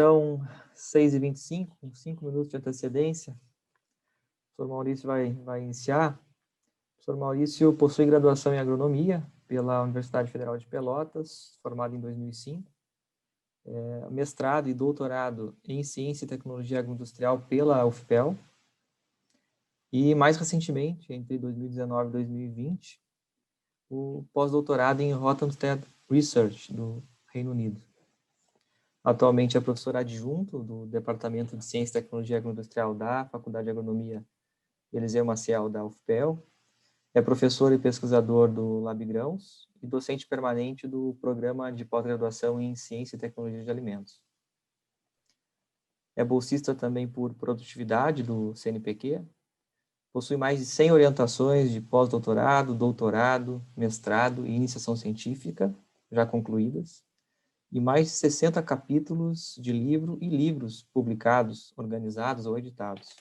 São 6h25, com 5 minutos de antecedência. O professor Maurício vai iniciar. O professor Maurício possui graduação em agronomia pela Universidade Federal de Pelotas, formado em 2005. Mestrado e doutorado em Ciência e Tecnologia Agroindustrial pela UFPEL. E, mais recentemente, entre 2019 e 2020, o pós-doutorado em Rothamsted Research, do Reino Unido. Atualmente é professor adjunto do Departamento de Ciência e Tecnologia Agroindustrial da Faculdade de Agronomia Eliseu Maciel, da UFPEL. É professor e pesquisador do Lab Grãos e docente permanente do Programa de Pós-Graduação em Ciência e Tecnologia de Alimentos. É bolsista também por produtividade do CNPq. Possui mais de 100 orientações de pós-doutorado, doutorado, mestrado e iniciação científica, já concluídas, e mais de 60 capítulos de livro e livros publicados, organizados ou editados.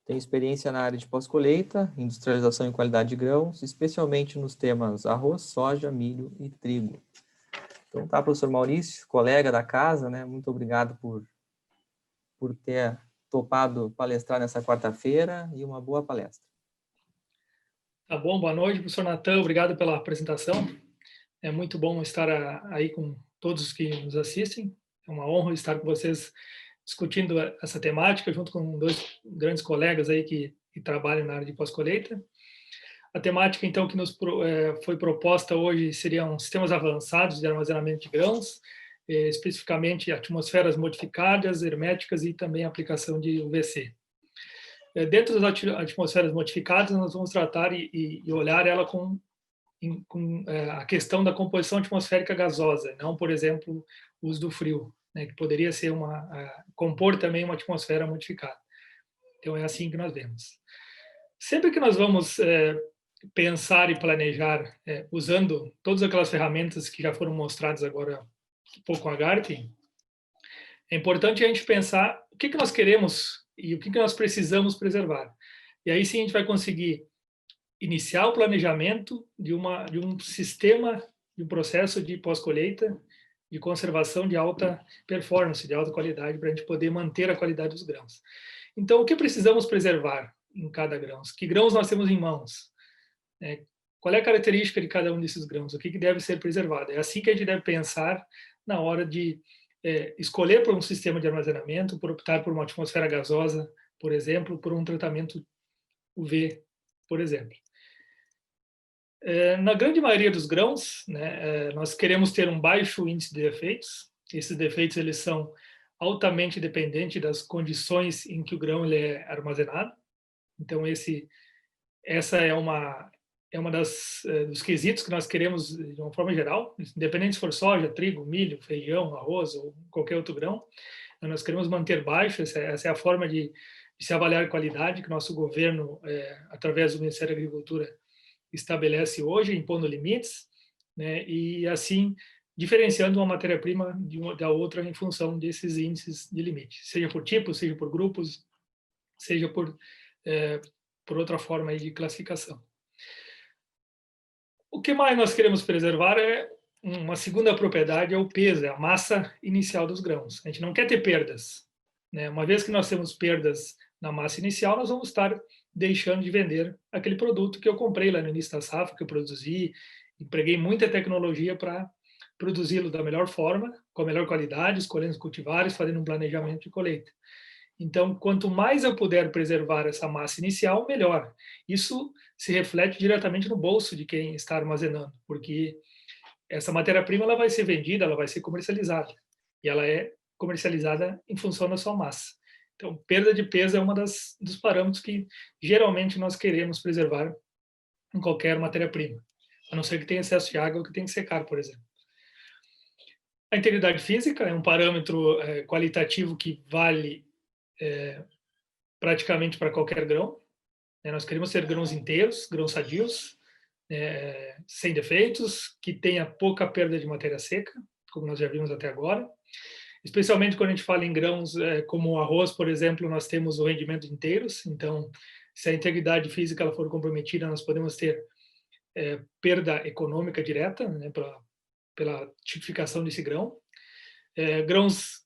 Tem experiência na área de pós-colheita, industrialização e qualidade de grãos, especialmente nos temas arroz, soja, milho e trigo. Então tá, professor Maurício, colega da casa, né? Muito obrigado por ter topado palestrar nessa quarta-feira e uma boa palestra. Tá bom, boa noite, professor Natan, obrigado pela apresentação. É muito bom estar aí com todos que nos assistem. É uma honra estar com vocês discutindo essa temática, junto com dois grandes colegas aí que trabalham na área de pós-colheita. A temática, então, que nos foi proposta hoje seriam sistemas avançados de armazenamento de grãos, especificamente atmosferas modificadas, herméticas e também aplicação de UVC. Dentro das atmosferas modificadas, nós vamos tratar e olhar ela com a questão da composição atmosférica gasosa, não, por exemplo, o uso do frio, né, que poderia ser compor também uma atmosfera modificada. Então, é assim que nós vemos. Sempre que nós vamos pensar e planejar usando todas aquelas ferramentas que já foram mostradas agora um pouco com a Gartner, é importante a gente pensar o que nós queremos e o que nós precisamos preservar. E aí sim a gente vai conseguir iniciar o planejamento de um sistema, de um processo de pós-colheita, de conservação de alta performance, de alta qualidade, para a gente poder manter a qualidade dos grãos. Então, o que precisamos preservar em cada grão? Que grãos nós temos em mãos? Qual é a característica de cada um desses grãos? O que deve ser preservado? É assim que a gente deve pensar na hora de escolher por um sistema de armazenamento, por optar por uma atmosfera gasosa, por exemplo, por um tratamento UV, por exemplo. Na grande maioria dos grãos, né, nós queremos ter um baixo índice de defeitos. Esses defeitos eles são altamente dependentes das condições em que o grão ele é armazenado. Então essa é uma dos quesitos que nós queremos de uma forma geral, independente se for soja, trigo, milho, feijão, arroz ou qualquer outro grão. Nós queremos manter baixo. Essa é a forma de se avaliar a qualidade que nosso governo, através do Ministério da Agricultura, estabelece hoje, impondo limites, né, e assim diferenciando uma matéria-prima da outra em função desses índices de limite, seja por tipo, seja por grupos, seja por outra forma aí de classificação. O que mais nós queremos preservar é uma segunda propriedade, é o peso, é a massa inicial dos grãos. A gente não quer ter perdas, né? Uma vez que nós temos perdas na massa inicial, nós vamos estar deixando de vender aquele produto que eu comprei lá no início da safra, que eu produzi, empreguei muita tecnologia para produzi-lo da melhor forma, com a melhor qualidade, escolhendo os cultivares, fazendo um planejamento de colheita. Então, quanto mais eu puder preservar essa massa inicial, melhor. Isso se reflete diretamente no bolso de quem está armazenando, porque essa matéria-prima ela vai ser vendida, ela vai ser comercializada, e ela é comercializada em função da sua massa. Então, perda de peso é uma dos parâmetros que geralmente nós queremos preservar em qualquer matéria-prima, a não ser que tenha excesso de água ou que tenha que secar, por exemplo. A integridade física é um parâmetro qualitativo que vale praticamente para qualquer grão. Nós queremos ter grãos inteiros, grãos sadios, sem defeitos, que tenha pouca perda de matéria seca, como nós já vimos até agora. Especialmente quando a gente fala em grãos como o arroz, por exemplo, nós temos o rendimento inteiros. Então, se a integridade física ela for comprometida, nós podemos ter perda econômica direta, né, pela tipificação desse grão. grãos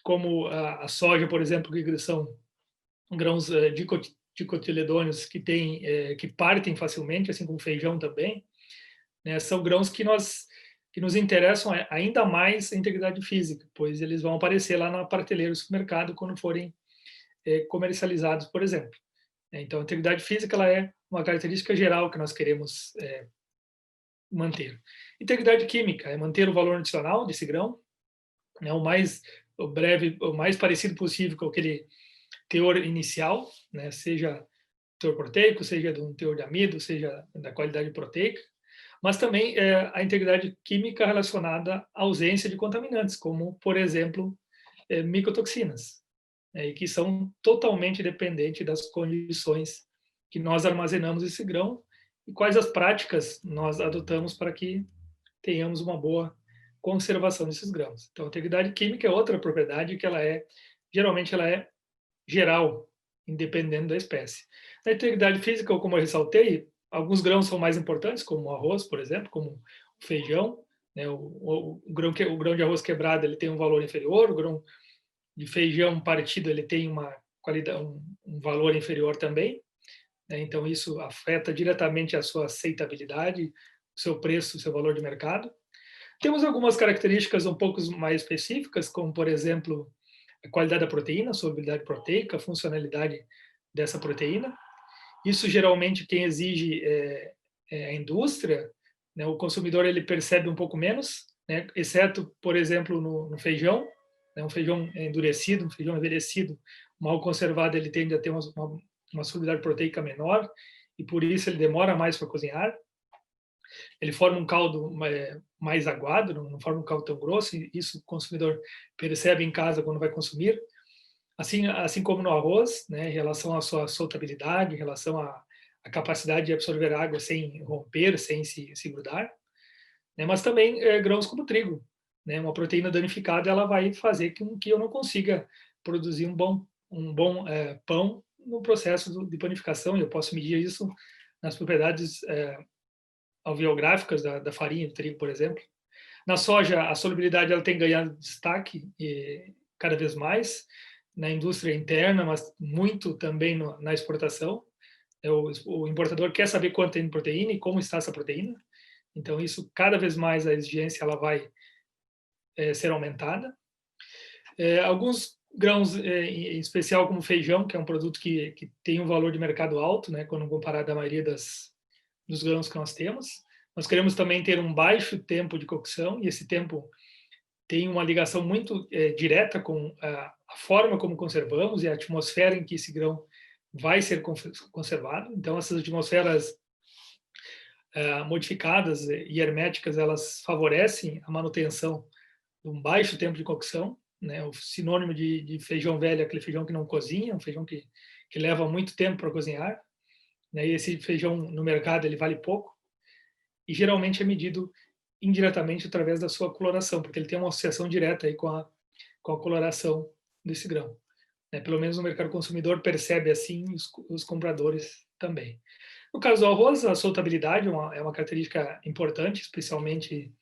como a soja, por exemplo, que são grãos dicotiledôneos que partem facilmente, assim como o feijão também, né? São grãos que nos interessam ainda mais a integridade física, pois eles vão aparecer lá na prateleira do supermercado quando forem comercializados, por exemplo. Então, a integridade física ela é uma característica geral que nós queremos manter. Integridade química é manter o valor nutricional desse grão, né, o mais parecido possível com aquele teor inicial, né, seja teor proteico, seja de um teor de amido, seja da qualidade proteica, mas também a integridade química relacionada à ausência de contaminantes, como, por exemplo, micotoxinas, e que são totalmente dependentes das condições que nós armazenamos esse grão e quais as práticas nós adotamos para que tenhamos uma boa conservação desses grãos. Então, a integridade química é outra propriedade que geralmente ela é geral, independente da espécie. A integridade física, como eu ressaltei, alguns grãos são mais importantes, como o arroz, por exemplo, como o feijão, né? O grão de arroz quebrado ele tem um valor inferior, o grão de feijão partido ele tem uma qualidade, um valor inferior também, né? Então isso afeta diretamente a sua aceitabilidade, o seu preço, o seu valor de mercado. Temos algumas características um pouco mais específicas, como por exemplo a qualidade da proteína, a solubilidade proteica, a funcionalidade dessa proteína. Isso geralmente quem exige é a indústria, né? O consumidor ele percebe um pouco menos, né? Exceto, por exemplo, no feijão, né? Um feijão endurecido, um feijão envelhecido, mal conservado, ele tende a ter uma solubilidade proteica menor e por isso ele demora mais para cozinhar. Ele forma um caldo mais aguado, não forma um caldo tão grosso, e isso o consumidor percebe em casa quando vai consumir. Assim como no arroz, né, em relação à sua soltabilidade, em relação à capacidade de absorver água sem romper, sem se grudar, né, mas também grãos como trigo, né, uma proteína danificada ela vai fazer com que eu não consiga produzir um bom pão no processo de panificação, e eu posso medir isso nas propriedades alveográficas da farinha de trigo, por exemplo. Na soja, a solubilidade ela tem ganhado destaque cada vez mais na indústria interna, mas muito também na exportação. O importador quer saber quanto tem de proteína e como está essa proteína. Então, isso, cada vez mais a exigência ela vai ser aumentada. Alguns grãos, em especial como feijão, que é um produto que tem um valor de mercado alto, né, quando comparado à maioria dos grãos que nós temos. Nós queremos também ter um baixo tempo de cocção, e esse tempo tem uma ligação muito direta com a forma como conservamos e a atmosfera em que esse grão vai ser conservado. Então, essas atmosferas modificadas e herméticas, elas favorecem a manutenção de um baixo tempo de cocção, né? O sinônimo de feijão velho é aquele feijão que não cozinha, um feijão que leva muito tempo para cozinhar, né? E esse feijão no mercado ele vale pouco e geralmente é medido indiretamente através da sua coloração, porque ele tem uma associação direta aí com a coloração desse grão, né? Pelo menos o mercado consumidor percebe assim, os compradores também. No caso do arroz, a soltabilidade é uma característica importante, especialmente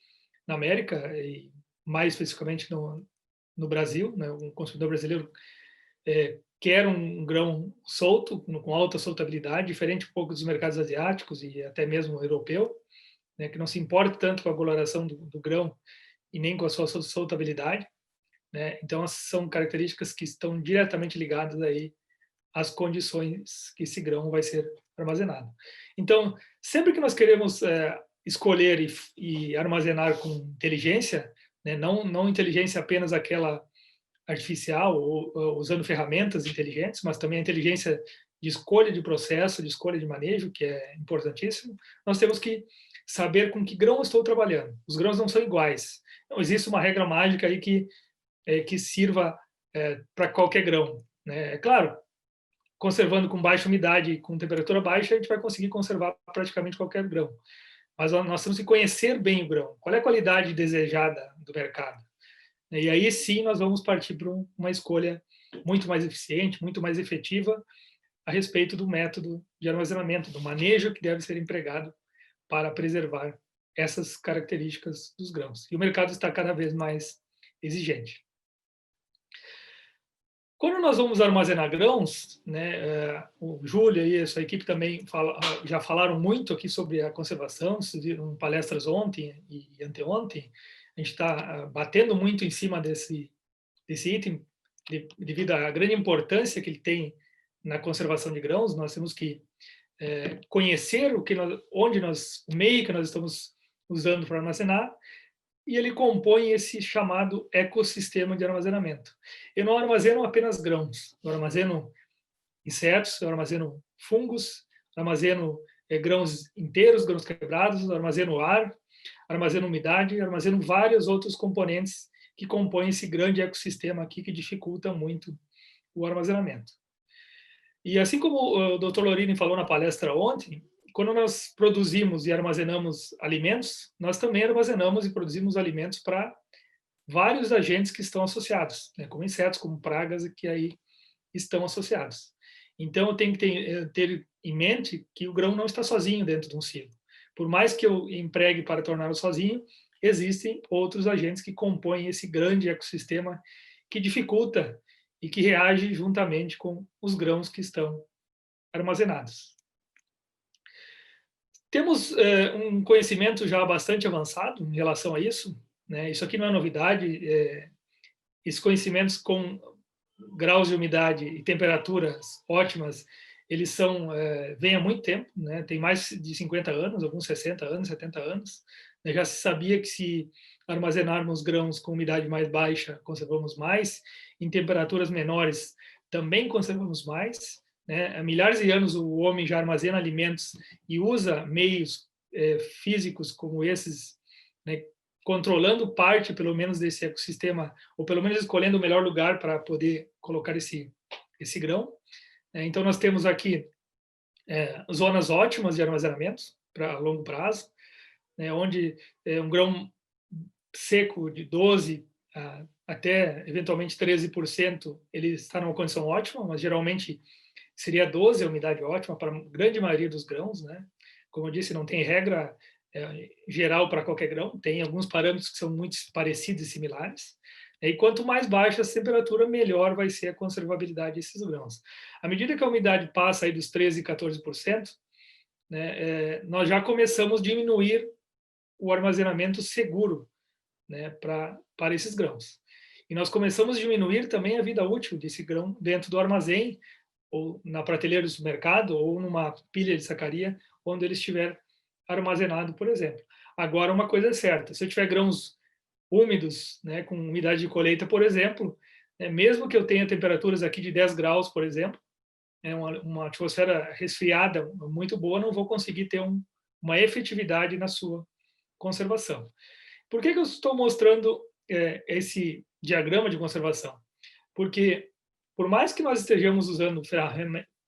na América e mais especificamente no Brasil, né? O consumidor brasileiro quer um grão solto, com alta soltabilidade, diferente um pouco dos mercados asiáticos e até mesmo europeu, né? Que não se importa tanto com a coloração do grão e nem com a sua soltabilidade, né? Então, são características que estão diretamente ligadas aí às condições que esse grão vai ser armazenado. Então, sempre que nós queremos escolher e armazenar com inteligência, né? Não inteligência apenas aquela artificial ou usando ferramentas inteligentes, mas também a inteligência de escolha de processo, de escolha de manejo, que é importantíssimo, nós temos que saber com que grão eu estou trabalhando. Os grãos não são iguais. Não existe uma regra mágica aí que sirva para qualquer grão, né? É claro, conservando com baixa umidade e com temperatura baixa, a gente vai conseguir conservar praticamente qualquer grão. Mas nós temos que conhecer bem o grão. Qual é a qualidade desejada do mercado? E aí sim nós vamos partir para uma escolha muito mais eficiente, muito mais efetiva a respeito do método de armazenamento, do manejo que deve ser empregado para preservar essas características dos grãos. E o mercado está cada vez mais exigente. Quando nós vamos armazenar grãos, né, o Júlio e a sua equipe também já falaram muito aqui sobre a conservação, vocês viram palestras ontem e anteontem, a gente está batendo muito em cima desse item, devido à grande importância que ele tem na conservação de grãos. Nós temos que conhecer o meio que nós estamos usando para armazenar, e ele compõe esse chamado ecossistema de armazenamento. Eu não armazeno apenas grãos, eu armazeno insetos, eu armazeno fungos, armazeno grãos inteiros, grãos quebrados, armazeno ar, armazeno umidade, armazeno vários outros componentes que compõem esse grande ecossistema aqui, que dificulta muito o armazenamento. E assim como o Dr. Lorini falou na palestra ontem, quando nós produzimos e armazenamos alimentos, nós também armazenamos e produzimos alimentos para vários agentes que estão associados, né, como insetos, como pragas, que aí estão associados. Então, eu tenho que ter em mente que o grão não está sozinho dentro de um silo. Por mais que eu empregue para torná-lo sozinho, existem outros agentes que compõem esse grande ecossistema que dificulta e que reage juntamente com os grãos que estão armazenados. Temos um conhecimento já bastante avançado em relação a isso, né? Isso aqui não é novidade. Esses conhecimentos com graus de umidade e temperaturas ótimas, eles vêm há muito tempo, né? Tem mais de 50 anos, alguns 60 anos, 70 anos. Já se sabia que se armazenarmos grãos com umidade mais baixa, conservamos mais, em temperaturas menores também conservamos mais. Né? Há milhares de anos o homem já armazena alimentos e usa meios físicos como esses, né, controlando parte, pelo menos, desse ecossistema, ou pelo menos escolhendo o melhor lugar para poder colocar esse grão. Então, nós temos aqui zonas ótimas de armazenamento para longo prazo, né, onde um grão seco de 12% até, eventualmente, 13%, ele está numa condição ótima, mas geralmente seria 12% a umidade ótima para a grande maioria dos grãos, né? Como eu disse, não tem regra geral para qualquer grão, tem alguns parâmetros que são muito parecidos e similares. E quanto mais baixa a temperatura, melhor vai ser a conservabilidade desses grãos. À medida que a umidade passa aí dos 13% a 14%, né, nós já começamos a diminuir o armazenamento seguro, né, para esses grãos. E nós começamos a diminuir também a vida útil desse grão dentro do armazém, ou na prateleira do supermercado, ou numa pilha de sacaria, onde ele estiver armazenado, por exemplo. Agora, uma coisa é certa, se eu tiver grãos úmidos, né, com umidade de colheita, por exemplo, mesmo que eu tenha temperaturas aqui de 10 graus, por exemplo, uma atmosfera resfriada muito boa, não vou conseguir ter uma efetividade na sua conservação. Por que eu estou mostrando esse diagrama de conservação? Porque, por mais que nós estejamos usando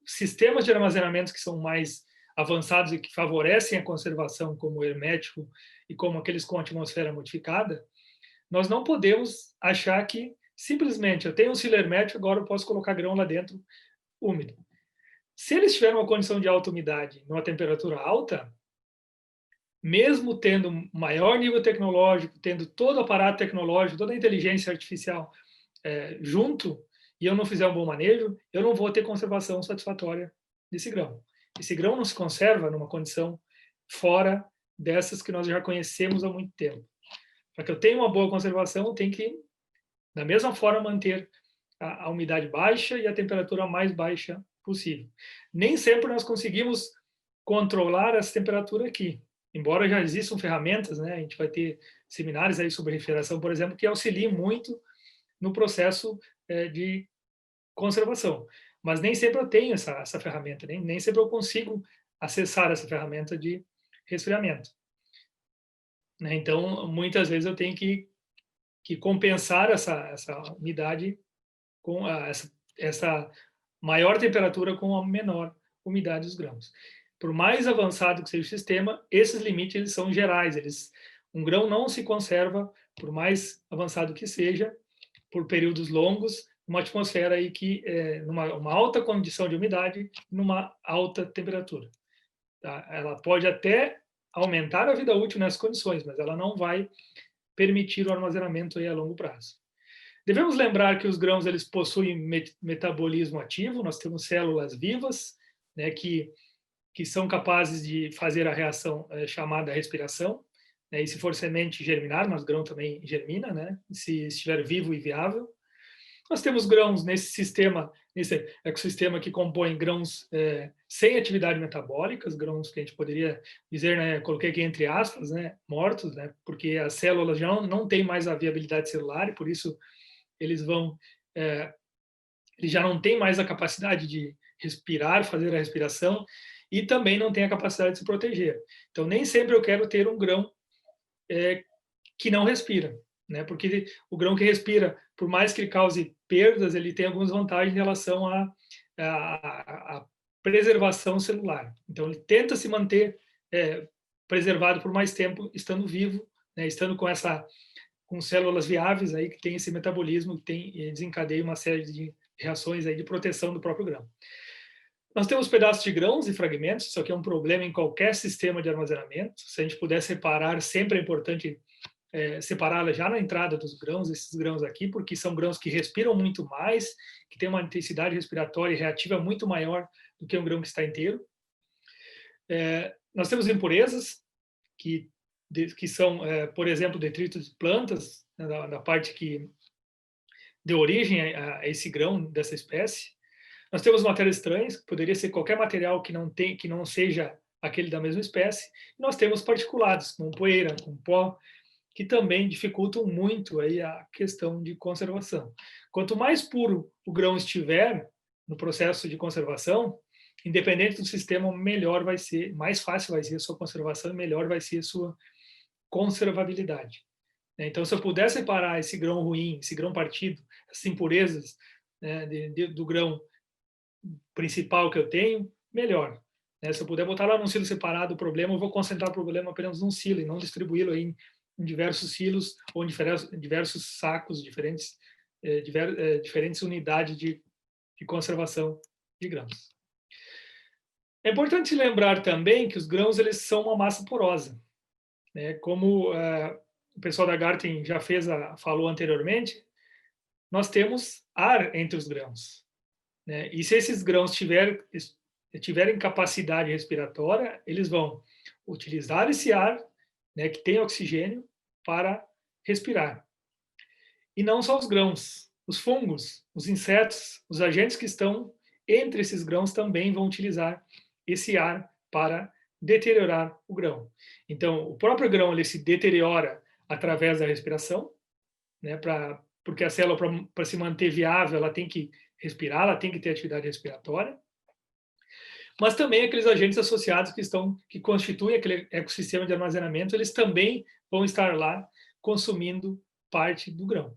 sistemas de armazenamento que são mais avançados e que favorecem a conservação, como o hermético e como aqueles com atmosfera modificada, nós não podemos achar que simplesmente eu tenho um silo hermético, agora eu posso colocar grão lá dentro úmido. Se eles tiverem uma condição de alta umidade, numa temperatura alta, mesmo tendo maior nível tecnológico, tendo todo o aparato tecnológico, toda a inteligência artificial junto, e eu não fizer um bom manejo, eu não vou ter conservação satisfatória desse grão. Esse grão não se conserva numa condição fora dessas que nós já conhecemos há muito tempo. Para que eu tenha uma boa conservação, eu tenho que, da mesma forma, manter a umidade baixa e a temperatura mais baixa possível. Nem sempre nós conseguimos controlar essa temperatura aqui. Embora já existam ferramentas, né, a gente vai ter seminários aí sobre refrigeração, por exemplo, que auxiliam muito no processo de conservação. Mas nem sempre eu tenho essa ferramenta, nem sempre eu consigo acessar essa ferramenta de resfriamento. Então, muitas vezes eu tenho que compensar essa umidade com essa maior temperatura com a menor umidade dos grãos. Por mais avançado que seja o sistema, esses limites eles são gerais. Um grão não se conserva, por mais avançado que seja, por períodos longos, numa atmosfera aí que numa alta condição de umidade, numa alta temperatura. Tá? Ela pode até aumentar a vida útil nessas condições, mas ela não vai permitir o armazenamento aí a longo prazo. Devemos lembrar que os grãos eles possuem metabolismo ativo, nós temos células vivas, né, que são capazes de fazer a reação chamada respiração, né, e se for semente germinar, mas grão também germina, né, se estiver vivo e viável. Nós temos grãos nesse sistema, nesse ecossistema que compõe grãos sem atividade metabólica, grãos que a gente poderia dizer, né, coloquei aqui entre aspas, né, mortos, né, porque as células já não têm mais a viabilidade celular e por isso eles vão, eles já não têm mais a capacidade de respirar, fazer a respiração e também não têm a capacidade de se proteger. Então nem sempre eu quero ter um grão que não respira, né? Porque o grão que respira, por mais que ele cause perdas, ele tem algumas vantagens em relação à preservação celular. Então, ele tenta se manter preservado por mais tempo, estando vivo, né? Estando com células viáveis aí que tem esse metabolismo, que desencadeia uma série de reações aí de proteção do próprio grão. Nós temos pedaços de grãos e fragmentos, isso aqui é um problema em qualquer sistema de armazenamento. Se a gente puder separar, sempre é importante separá-la já na entrada dos grãos, esses grãos aqui, porque são grãos que respiram muito mais, que têm uma intensidade respiratória e reativa muito maior do que um grão que está inteiro. Nós temos impurezas, que são, por exemplo, detritos de plantas, né, da parte que deu origem a esse grão dessa espécie. Nós temos matérias estranhas, que poderia ser qualquer material que não seja aquele da mesma espécie. E nós temos particulados, como poeira, como pó, que também dificultam muito aí a questão de conservação. Quanto mais puro o grão estiver no processo de conservação, independente do sistema, melhor vai ser, mais fácil vai ser a sua conservação e melhor vai ser a sua conservabilidade. Então, se eu puder separar esse grão ruim, esse grão partido, as impurezas, né, do grão principal que eu tenho, melhor. Se eu puder botar lá num silo separado o problema, eu vou concentrar o problema apenas num silo e não distribuí-lo em diversos silos ou em diversos sacos, diferentes unidades de conservação de grãos. É importante lembrar também que os grãos eles são uma massa porosa, né? Como o pessoal da Garten já falou anteriormente, nós temos ar entre os grãos, né? E se esses grãos tiverem capacidade respiratória, eles vão utilizar esse ar, né, que tem oxigênio, para respirar. E não só os grãos, os fungos, os insetos, os agentes que estão entre esses grãos também vão utilizar esse ar para deteriorar o grão. Então, o próprio grão ele se deteriora através da respiração, né, porque a célula, para se manter viável, ela tem que respirar, ela tem que ter atividade respiratória. Mas também aqueles agentes associados que constituem aquele ecossistema de armazenamento, eles também vão estar lá consumindo parte do grão.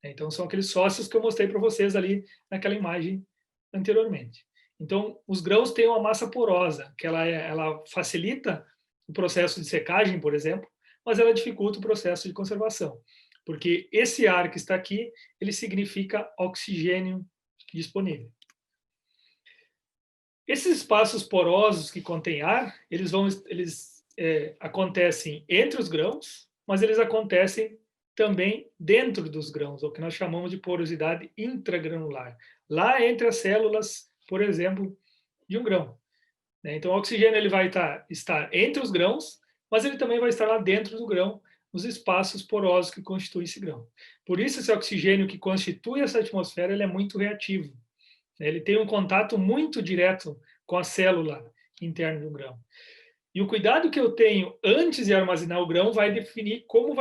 Então, são aqueles sócios que eu mostrei para vocês ali naquela imagem anteriormente. Então, os grãos têm uma massa porosa, que ela facilita o processo de secagem, por exemplo, mas ela dificulta o processo de conservação, porque esse ar que está aqui, ele significa oxigênio disponível. Esses espaços porosos que contêm ar, eles acontecem entre os grãos, mas eles acontecem também dentro dos grãos, o que nós chamamos de porosidade intragranular. Lá entre as células, por exemplo, de um grão. Então, o oxigênio ele vai estar entre os grãos, mas ele também vai estar lá dentro do grão, nos espaços porosos que constituem esse grão. Por isso, esse oxigênio que constitui essa atmosfera ele é muito reativo. Ele tem um contato muito direto com a célula interna do grão. E o cuidado que eu tenho antes de armazenar o grão vai definir como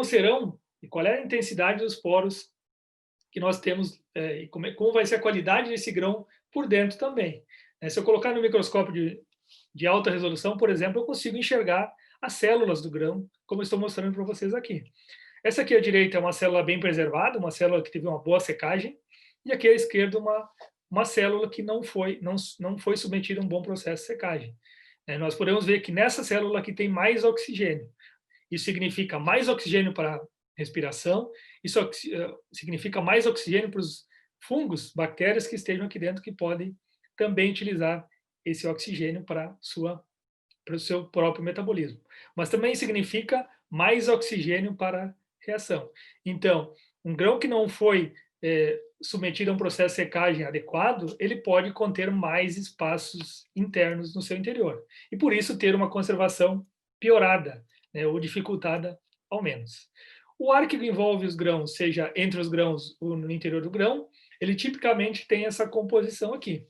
serão e qual é a intensidade dos poros que nós temos e como vai ser a qualidade desse grão por dentro também. Se eu colocar no microscópio de alta resolução, por exemplo, eu consigo enxergar as células do grão, como eu estou mostrando para vocês aqui. Essa aqui à direita é uma célula bem preservada, uma célula que teve uma boa secagem, e aqui à esquerda uma célula que não foi submetida a um bom processo de secagem. Nós podemos ver que nessa célula aqui tem mais oxigênio. Isso significa mais oxigênio para respiração, isso significa mais oxigênio para os fungos, bactérias que estejam aqui dentro, que podem também utilizar esse oxigênio para o seu próprio metabolismo. Mas também significa mais oxigênio para a reação. Então, Um grão que não foi submetido a um processo de secagem adequado, ele pode conter mais espaços internos no seu interior. E por isso ter uma conservação piorada, né, ou dificultada ao menos. O ar que envolve os grãos, seja entre os grãos ou no interior do grão, ele tipicamente tem essa composição aqui,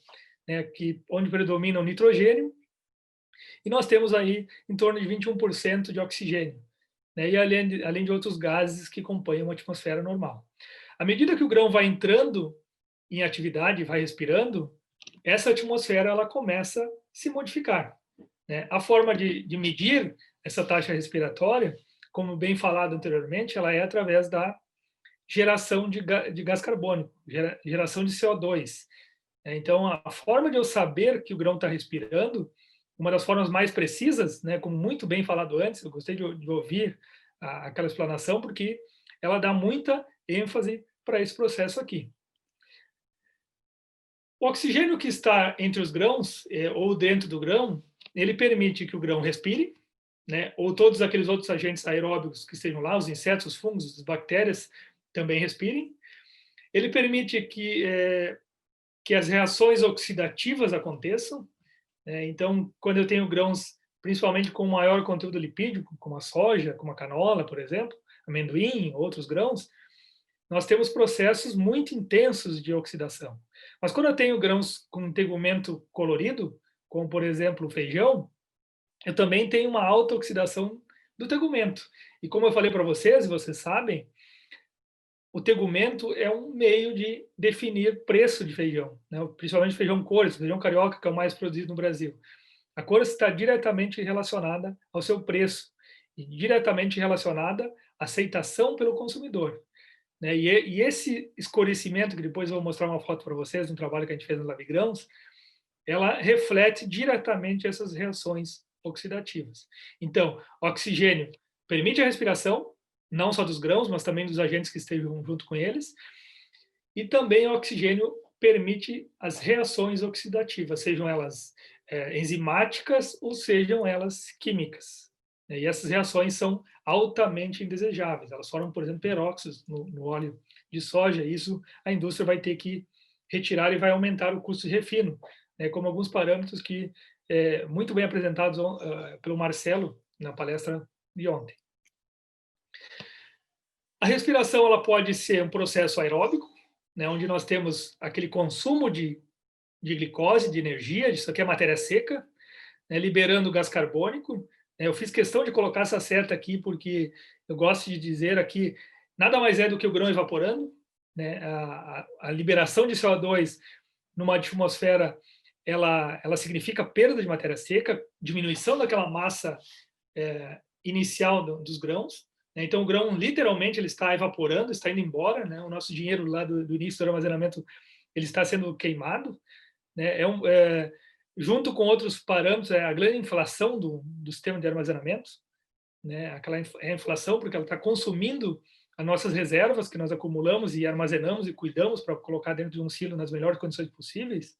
né, onde predomina o nitrogênio, e nós temos aí em torno de 21% de oxigênio, né, e além de outros gases que compõem uma atmosfera normal. À medida que o grão vai entrando em atividade, vai respirando, essa atmosfera ela começa a se modificar, né? A forma de medir essa taxa respiratória, como bem falado anteriormente, ela é através da geração de gás carbônico, geração de CO2. Então, a forma de eu saber que o grão está respirando, uma das formas mais precisas, né, como muito bem falado antes, eu gostei de ouvir aquela explanação, porque ela dá muita ênfase para esse processo aqui. O oxigênio que está entre os grãos, ou dentro do grão, ele permite que o grão respire, né, ou todos aqueles outros agentes aeróbicos que estejam lá, os insetos, os fungos, as bactérias, também respirem. Ele permite que as reações oxidativas aconteçam. Então, quando eu tenho grãos, principalmente com maior conteúdo lipídico, como a soja, como a canola, por exemplo, amendoim, outros grãos, nós temos processos muito intensos de oxidação. Mas quando eu tenho grãos com tegumento colorido, como por exemplo o feijão, eu também tenho uma alta oxidação do tegumento. E como eu falei para vocês, e vocês sabem, o tegumento é um meio de definir preço de feijão, né? Principalmente feijão cores, feijão carioca, que é o mais produzido no Brasil. A cor está diretamente relacionada ao seu preço e diretamente relacionada à aceitação pelo consumidor, né? E esse escurecimento, que depois eu vou mostrar uma foto para vocês, um trabalho que a gente fez no Labigrãos, ela reflete diretamente essas reações oxidativas. Então, oxigênio permite a respiração, não só dos grãos, mas também dos agentes que estejam junto com eles, e também o oxigênio permite as reações oxidativas, sejam elas enzimáticas ou sejam elas químicas. E essas reações são altamente indesejáveis. Elas formam, por exemplo, peróxidos no óleo de soja. Isso a indústria vai ter que retirar e vai aumentar o custo de refino, né, como alguns parâmetros que muito bem apresentados pelo Marcelo na palestra de ontem. A respiração ela pode ser um processo aeróbico, né, onde nós temos aquele consumo de glicose, de energia, isso aqui é matéria seca, né, liberando gás carbônico. Eu fiz questão de colocar essa seta aqui porque eu gosto de dizer aqui, nada mais é do que o grão evaporando, né, a liberação de CO2 numa atmosfera, ela significa perda de matéria seca, diminuição daquela massa inicial dos grãos. Então, o grão, literalmente, ele está evaporando, está indo embora, né? O nosso dinheiro lá do início do armazenamento, ele está sendo queimado, né? Junto com outros parâmetros, a grande inflação do sistema de armazenamento, né? Aquela inflação, porque ela está consumindo as nossas reservas que nós acumulamos e armazenamos e cuidamos para colocar dentro de um silo nas melhores condições possíveis,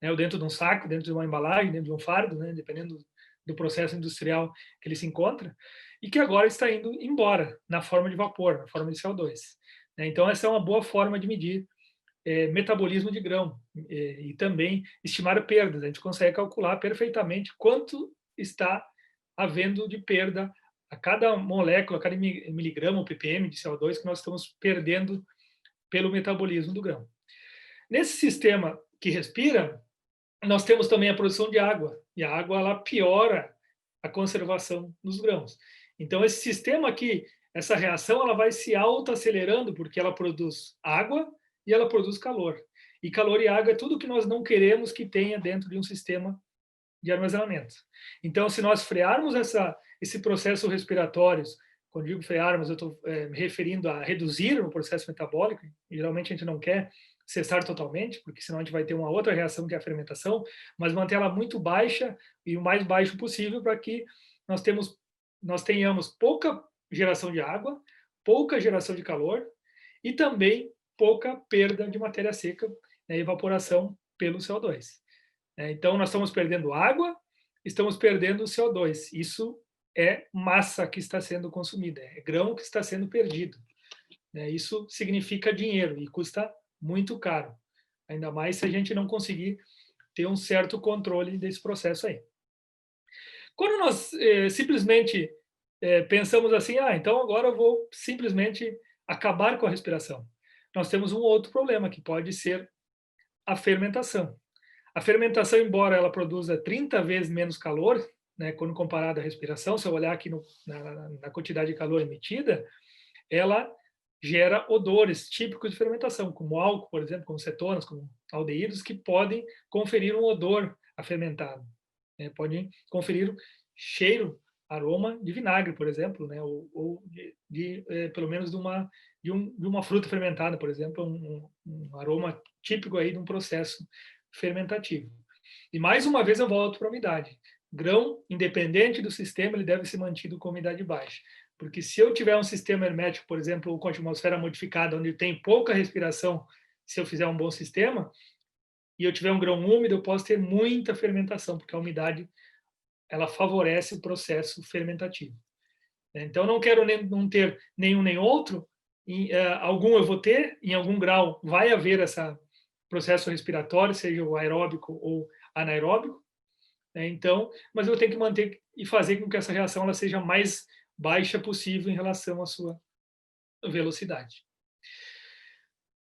né? Ou dentro de um saco, dentro de uma embalagem, dentro de um fardo, né? Dependendo do processo industrial que ele se encontra, e que agora está indo embora na forma de vapor, na forma de CO2. Então, essa é uma boa forma de medir metabolismo de grão e também estimar perdas. A gente consegue calcular perfeitamente quanto está havendo de perda a cada molécula, a cada miligrama ou ppm de CO2 que nós estamos perdendo pelo metabolismo do grão. Nesse sistema que respira, nós temos também a produção de água, e a água ela piora a conservação dos grãos. Então, esse sistema aqui, essa reação, ela vai se autoacelerando, porque ela produz água e ela produz calor. E calor e água é tudo que nós não queremos que tenha dentro de um sistema de armazenamento. Então, se nós frearmos esse processo respiratório, quando digo frearmos, eu estou me referindo a reduzir o processo metabólico, geralmente a gente não quer cessar totalmente, porque senão a gente vai ter uma outra reação que é a fermentação, mas manter ela muito baixa e o mais baixo possível para que nós tenhamos pouca geração de água, pouca geração de calor e também pouca perda de matéria seca, né, evaporação pelo CO2. Então, nós estamos perdendo água, estamos perdendo CO2. Isso é massa que está sendo consumida, é grão que está sendo perdido. né? Isso significa dinheiro e custa muito caro, ainda mais se a gente não conseguir ter um certo controle desse processo aí. Quando nós simplesmente pensamos assim, então agora eu vou simplesmente acabar com a respiração, nós temos um outro problema, que pode ser a fermentação. A fermentação, embora ela produza 30 vezes menos calor, né, quando comparada à respiração, se eu olhar aqui na quantidade de calor emitida, ela gera odores típicos de fermentação, como álcool, por exemplo, como cetonas, como aldeídos, que podem conferir um odor a fermentado, né? Podem conferir cheiro, aroma de vinagre, por exemplo, né? Ou pelo menos de uma fruta fermentada, por exemplo, um aroma típico aí de um processo fermentativo. E mais uma vez eu volto para a umidade. Grão, independente do sistema, ele deve ser mantido com umidade baixa. Porque se eu tiver um sistema hermético, por exemplo, com a atmosfera modificada, onde tem pouca respiração, se eu fizer um bom sistema, e eu tiver um grão úmido, eu posso ter muita fermentação, porque a umidade ela favorece o processo fermentativo. Então, não quero não ter nenhum nem outro, algum eu vou ter, em algum grau vai haver esse processo respiratório, seja o aeróbico ou anaeróbico, né? Então, mas eu tenho que manter e fazer com que essa reação ela seja mais baixa possível em relação à sua velocidade.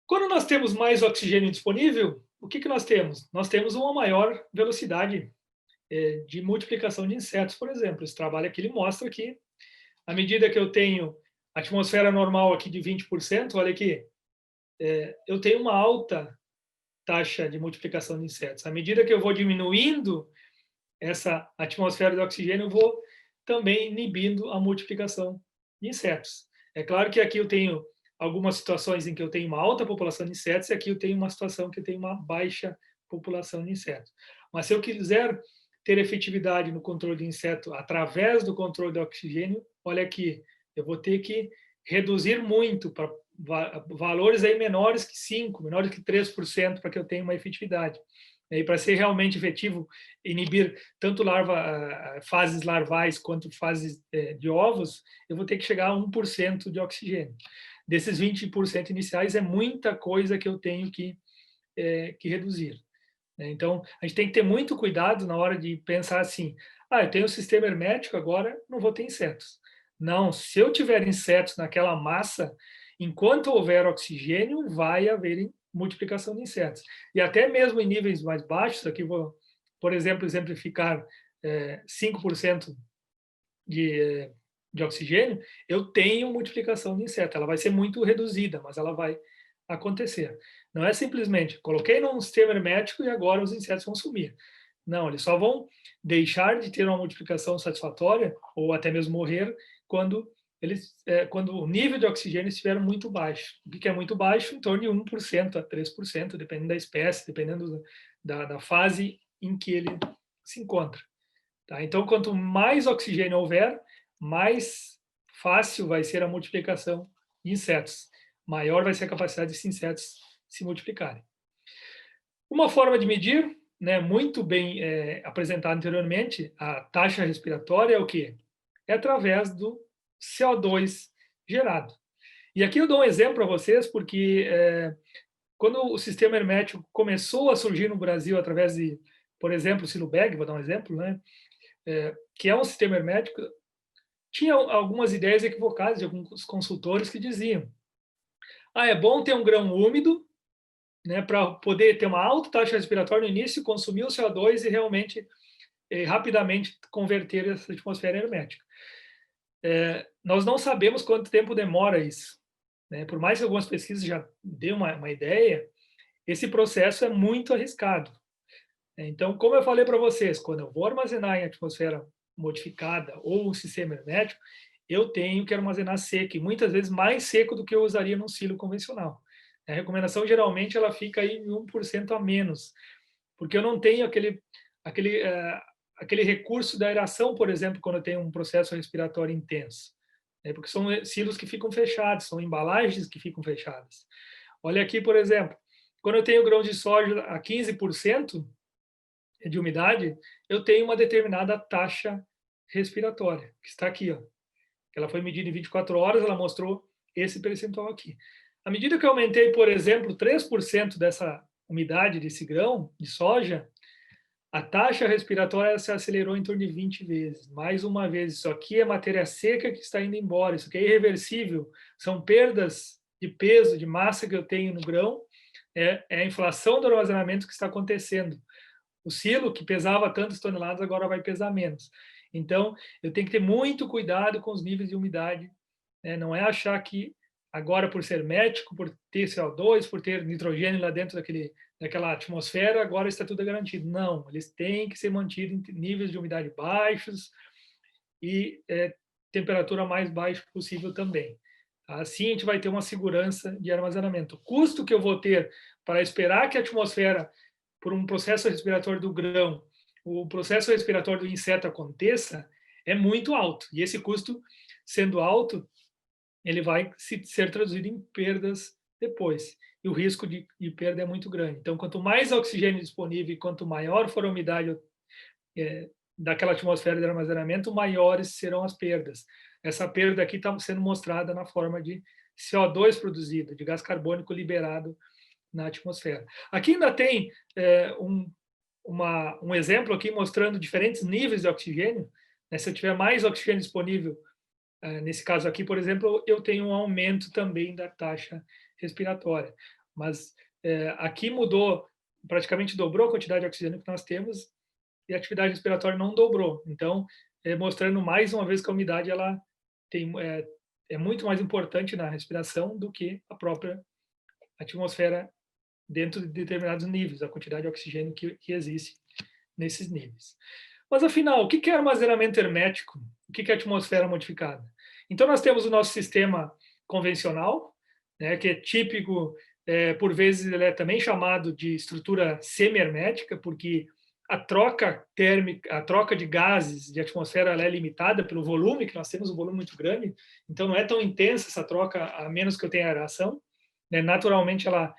Quando nós temos mais oxigênio disponível, o que nós temos? Nós temos uma maior velocidade de multiplicação de insetos, por exemplo. Esse trabalho aqui ele mostra que, à medida que eu tenho a atmosfera normal aqui de 20%, olha aqui, eu tenho uma alta taxa de multiplicação de insetos. À medida que eu vou diminuindo essa atmosfera de oxigênio, eu vou também inibindo a multiplicação de insetos. É claro que aqui eu tenho algumas situações em que eu tenho uma alta população de insetos e aqui eu tenho uma situação que eu tenho uma baixa população de insetos. Mas se eu quiser ter efetividade no controle de inseto através do controle do oxigênio, olha aqui, eu vou ter que reduzir muito para valores aí menores que 5%, menores que 3%, para que eu tenha uma efetividade. E para ser realmente efetivo, inibir tanto fases larvais quanto fases de ovos, eu vou ter que chegar a 1% de oxigênio. Desses 20% iniciais, é muita coisa que eu tenho que reduzir. Então, a gente tem que ter muito cuidado na hora de pensar assim, eu tenho um sistema hermético, agora não vou ter insetos. Não, se eu tiver insetos naquela massa, enquanto houver oxigênio, vai haver multiplicação de insetos. E até mesmo em níveis mais baixos, aqui vou, por exemplo, exemplificar 5% de oxigênio, eu tenho multiplicação de insetos. Ela vai ser muito reduzida, mas ela vai acontecer. Não é simplesmente, coloquei num sistema hermético e agora os insetos vão sumir. Não, eles só vão deixar de ter uma multiplicação satisfatória, ou até mesmo morrer, quando o nível de oxigênio estiver muito baixo. O que é muito baixo? Em torno de 1% a 3%, dependendo da espécie, dependendo da fase em que ele se encontra. Tá? Então, quanto mais oxigênio houver, mais fácil vai ser a multiplicação de insetos. Maior vai ser a capacidade desses insetos se multiplicarem. Uma forma de medir, né, muito bem apresentada anteriormente, a taxa respiratória é o quê? É através do CO2 gerado. E aqui eu dou um exemplo para vocês, porque quando o sistema hermético começou a surgir no Brasil através de, por exemplo, o Silubeg, vou dar um exemplo, né, que é um sistema hermético, tinha algumas ideias equivocadas de alguns consultores que diziam: é bom ter um grão úmido, né, para poder ter uma alta taxa respiratória no início, consumir o CO2 e realmente rapidamente converter essa atmosfera hermética. Nós não sabemos quanto tempo demora isso, né? Por mais que algumas pesquisas já dêem uma ideia, esse processo é muito arriscado. Então, como eu falei para vocês, quando eu vou armazenar em atmosfera modificada ou um sistema hermético, eu tenho que armazenar seco, e muitas vezes mais seco do que eu usaria num silo convencional. A recomendação, geralmente, ela fica aí em 1% a menos, porque eu não tenho aquele recurso da aeração, por exemplo, quando eu tenho um processo respiratório intenso. Porque são silos que ficam fechados, são embalagens que ficam fechadas. Olha aqui, por exemplo, quando eu tenho grão de soja a 15% de umidade, eu tenho uma determinada taxa respiratória, que está aqui, ó. Ela foi medida em 24 horas, ela mostrou esse percentual aqui. À medida que eu aumentei, por exemplo, 3% dessa umidade desse grão de soja, a taxa respiratória se acelerou em torno de 20 vezes. Mais uma vez, isso aqui é matéria seca que está indo embora, isso aqui é irreversível, são perdas de peso, de massa que eu tenho no grão, é a inflação do armazenamento que está acontecendo. O silo, que pesava tantas toneladas, agora vai pesar menos. Então, eu tenho que ter muito cuidado com os níveis de umidade, né? Não é achar que agora, por ser hermético, por ter CO2, por ter nitrogênio lá dentro daquela atmosfera, agora está tudo garantido. Não, eles têm que ser mantidos em níveis de umidade baixos e temperatura mais baixa possível também. Assim, a gente vai ter uma segurança de armazenamento. O custo que eu vou ter para esperar que a atmosfera, por um processo respiratório do grão, o processo respiratório do inseto aconteça, é muito alto. E esse custo, sendo alto, ele vai ser traduzido em perdas depois. E o risco de perda é muito grande. Então, quanto mais oxigênio disponível e quanto maior for a umidade daquela atmosfera de armazenamento, maiores serão as perdas. Essa perda aqui está sendo mostrada na forma de CO2 produzido, de gás carbônico liberado na atmosfera. Aqui ainda tem um exemplo aqui mostrando diferentes níveis de oxigênio. Se eu tiver mais oxigênio disponível, nesse caso aqui, por exemplo, eu tenho um aumento também da taxa respiratória. Mas aqui mudou, praticamente dobrou a quantidade de oxigênio que nós temos e a atividade respiratória não dobrou. Então, mostrando mais uma vez que a umidade ela é muito mais importante na respiração do que a própria atmosfera dentro de determinados níveis, a quantidade de oxigênio que existe nesses níveis. Mas, afinal, o que é armazenamento hermético? O que é atmosfera modificada? Então, nós temos o nosso sistema convencional, né, que é típico, por vezes ele é também chamado de estrutura semi-hermética, porque a troca térmica, a troca de gases de atmosfera ela é limitada pelo volume, que nós temos um volume muito grande, então não é tão intensa essa troca, a menos que eu tenha aeração. Né? Naturalmente, ela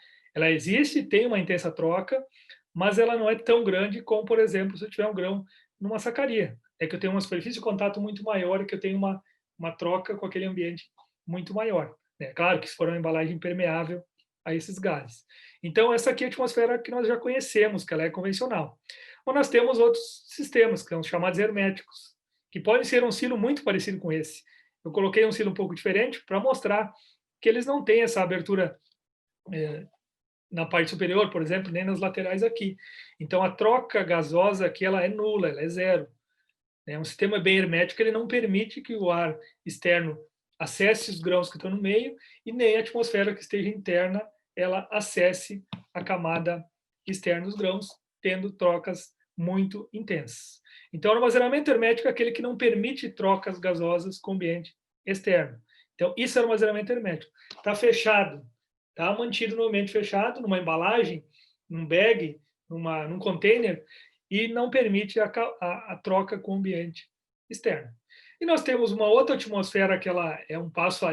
existe, tem uma intensa troca, mas ela não é tão grande como, por exemplo, se eu tiver um grão numa sacaria. É que eu tenho uma superfície de contato muito maior e que eu tenho uma troca com aquele ambiente muito maior. Né? Claro que se for uma embalagem impermeável a esses gases. Então, essa aqui é a atmosfera que nós já conhecemos, que ela é convencional. Ou nós temos outros sistemas, que são chamados herméticos, que podem ser um silo muito parecido com esse. Eu coloquei um silo um pouco diferente para mostrar que eles não têm essa abertura na parte superior, por exemplo, nem nas laterais aqui. Então, a troca gasosa aqui ela é nula, ela é zero. É um sistema bem hermético, ele não permite que o ar externo acesse os grãos que estão no meio e nem a atmosfera que esteja interna ela acesse a camada externa dos grãos, tendo trocas muito intensas. Então, o armazenamento hermético é aquele que não permite trocas gasosas com o ambiente externo. Então, isso é armazenamento hermético. Está fechado, está mantido no ambiente fechado, numa embalagem, num bag, num container, e não permite a troca com o ambiente externo. E nós temos uma outra atmosfera que ela é um passo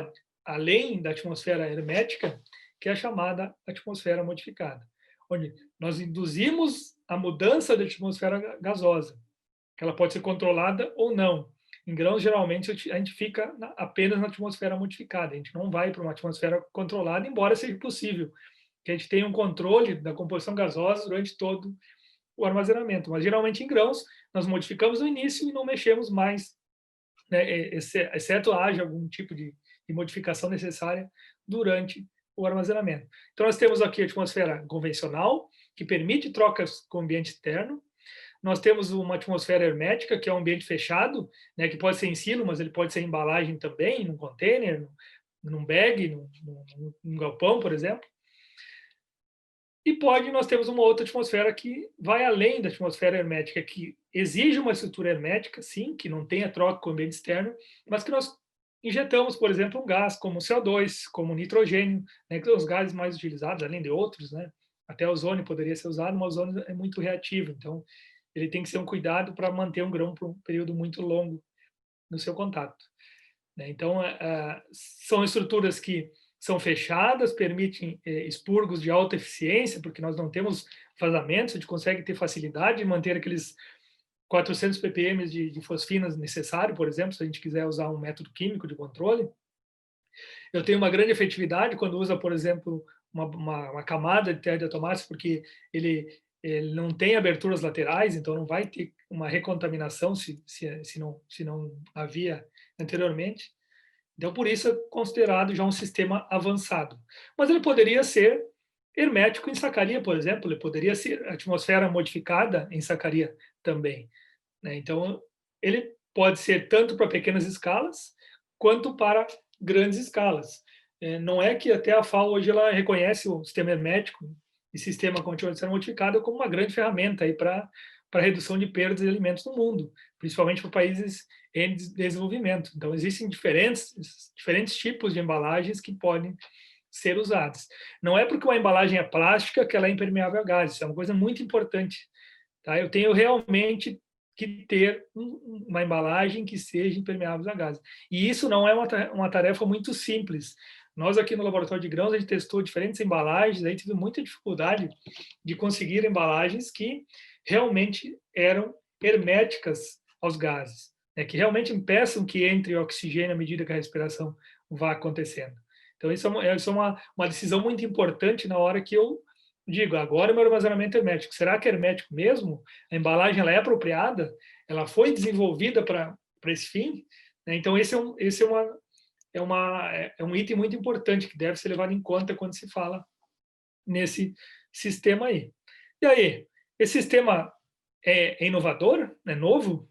além da atmosfera hermética, que é a chamada atmosfera modificada, onde nós induzimos a mudança da atmosfera gasosa, que ela pode ser controlada ou não. Em grãos, geralmente, a gente fica apenas na atmosfera modificada, a gente não vai para uma atmosfera controlada, embora seja possível que a gente tenha um controle da composição gasosa durante todo o armazenamento. Mas, geralmente, em grãos, nós modificamos no início e não mexemos mais, né, exceto haja algum tipo de modificação necessária durante o armazenamento. Então, nós temos aqui a atmosfera convencional, que permite trocas com o ambiente externo. Nós temos uma atmosfera hermética, que é um ambiente fechado, né, que pode ser em silo, mas ele pode ser em embalagem também, num container, num bag, num galpão, por exemplo. E nós temos uma outra atmosfera que vai além da atmosfera hermética, que exige uma estrutura hermética, sim, que não tenha troca com o ambiente externo, mas que nós injetamos, por exemplo, um gás como o CO2, como o nitrogênio, né, que são os gases mais utilizados, além de outros, né? Até o ozônio poderia ser usado, mas o ozônio é muito reativo, então ele tem que ser um cuidado para manter um grão por um período muito longo no seu contato. Né? Então, são estruturas que são fechadas, permitem expurgos de alta eficiência, porque nós não temos vazamentos, a gente consegue ter facilidade de manter aqueles 400 ppm de fosfinas necessário, por exemplo, se a gente quiser usar um método químico de controle. Eu tenho uma grande efetividade quando usa, por exemplo, uma camada de terra de atomate, porque ele não tem aberturas laterais, então não vai ter uma recontaminação se não havia anteriormente. Então, por isso é considerado já um sistema avançado. Mas ele poderia ser hermético em sacaria, por exemplo, ele poderia ser atmosfera modificada em sacaria também, né? Então, ele pode ser tanto para pequenas escalas, quanto para grandes escalas. Não é que até a FAO hoje ela reconhece o sistema hermético e sistema com atmosfera modificada como uma grande ferramenta aí para redução de perdas de alimentos no mundo, principalmente para países em desenvolvimento. Então, existem diferentes tipos de embalagens que podem ser usadas. Não é porque uma embalagem é plástica que ela é impermeável a gases, isso é uma coisa muito importante. Tá? Eu tenho realmente que ter uma embalagem que seja impermeável a gases. E isso não é uma tarefa muito simples. Nós aqui no laboratório de grãos, a gente testou diferentes embalagens, aí tive muita dificuldade de conseguir embalagens que realmente eram herméticas aos gases, né, que realmente impeçam que entre oxigênio à medida que a respiração vá acontecendo. Então, isso é uma decisão muito importante na hora que eu digo, agora o meu armazenamento é hermético. Será que é hermético mesmo? A embalagem ela é apropriada? Ela foi desenvolvida para esse fim? Né? Então, é um item muito importante que deve ser levado em conta quando se fala nesse sistema aí. E aí, esse sistema é inovador? É novo?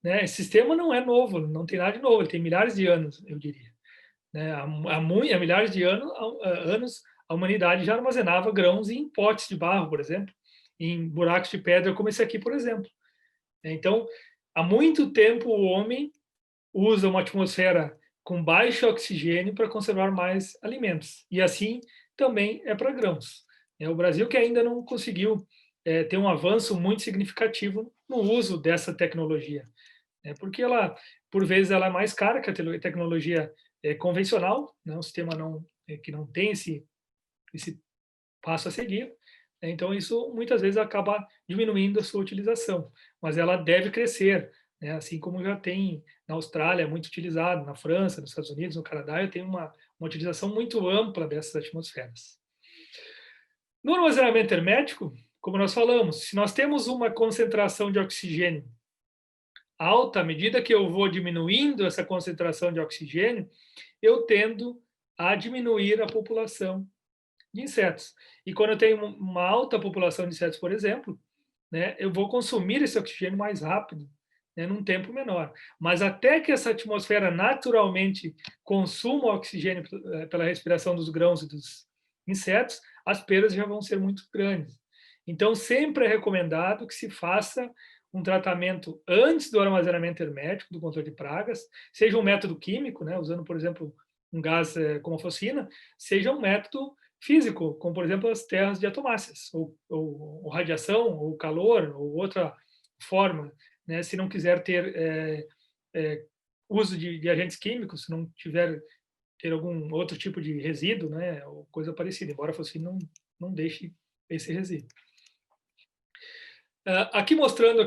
Né? Esse sistema não é novo, não tem nada de novo, ele tem milhares de anos, eu diria. Né? Há milhares de anos, a humanidade já armazenava grãos em potes de barro, por exemplo, em buracos de pedra, como esse aqui, por exemplo. Então, há muito tempo o homem usa uma atmosfera com baixo oxigênio para conservar mais alimentos. E assim também é para grãos. O Brasil que ainda não conseguiu ter um avanço muito significativo no uso dessa tecnologia, porque ela, por vezes, ela é mais cara que a tecnologia convencional, né? Um sistema que não tem esse passo a seguir. Né? Então, isso muitas vezes acaba diminuindo a sua utilização, mas ela deve crescer, né? Assim como já tem na Austrália, muito utilizado, na França, nos Estados Unidos, no Canadá, tem uma utilização muito ampla dessas atmosferas. No armazenamento hermético, como nós falamos, se nós temos uma concentração de oxigênio alta, à medida que eu vou diminuindo essa concentração de oxigênio, eu tendo a diminuir a população de insetos. E quando eu tenho uma alta população de insetos, por exemplo, né, eu vou consumir esse oxigênio mais rápido, né, num tempo menor. Mas até que essa atmosfera naturalmente consuma oxigênio pela respiração dos grãos e dos insetos, as perdas já vão ser muito grandes. Então, sempre é recomendado que se faça um tratamento antes do armazenamento hermético, do controle de pragas, seja um método químico, né, usando, por exemplo, um gás como a fosfina, seja um método físico, como, por exemplo, as terras diatomáceas, ou radiação, ou calor, ou outra forma, né, se não quiser ter uso de agentes químicos, se não tiver ter algum outro tipo de resíduo, né, ou coisa parecida, embora a fosfina não deixe esse resíduo. Aqui mostrando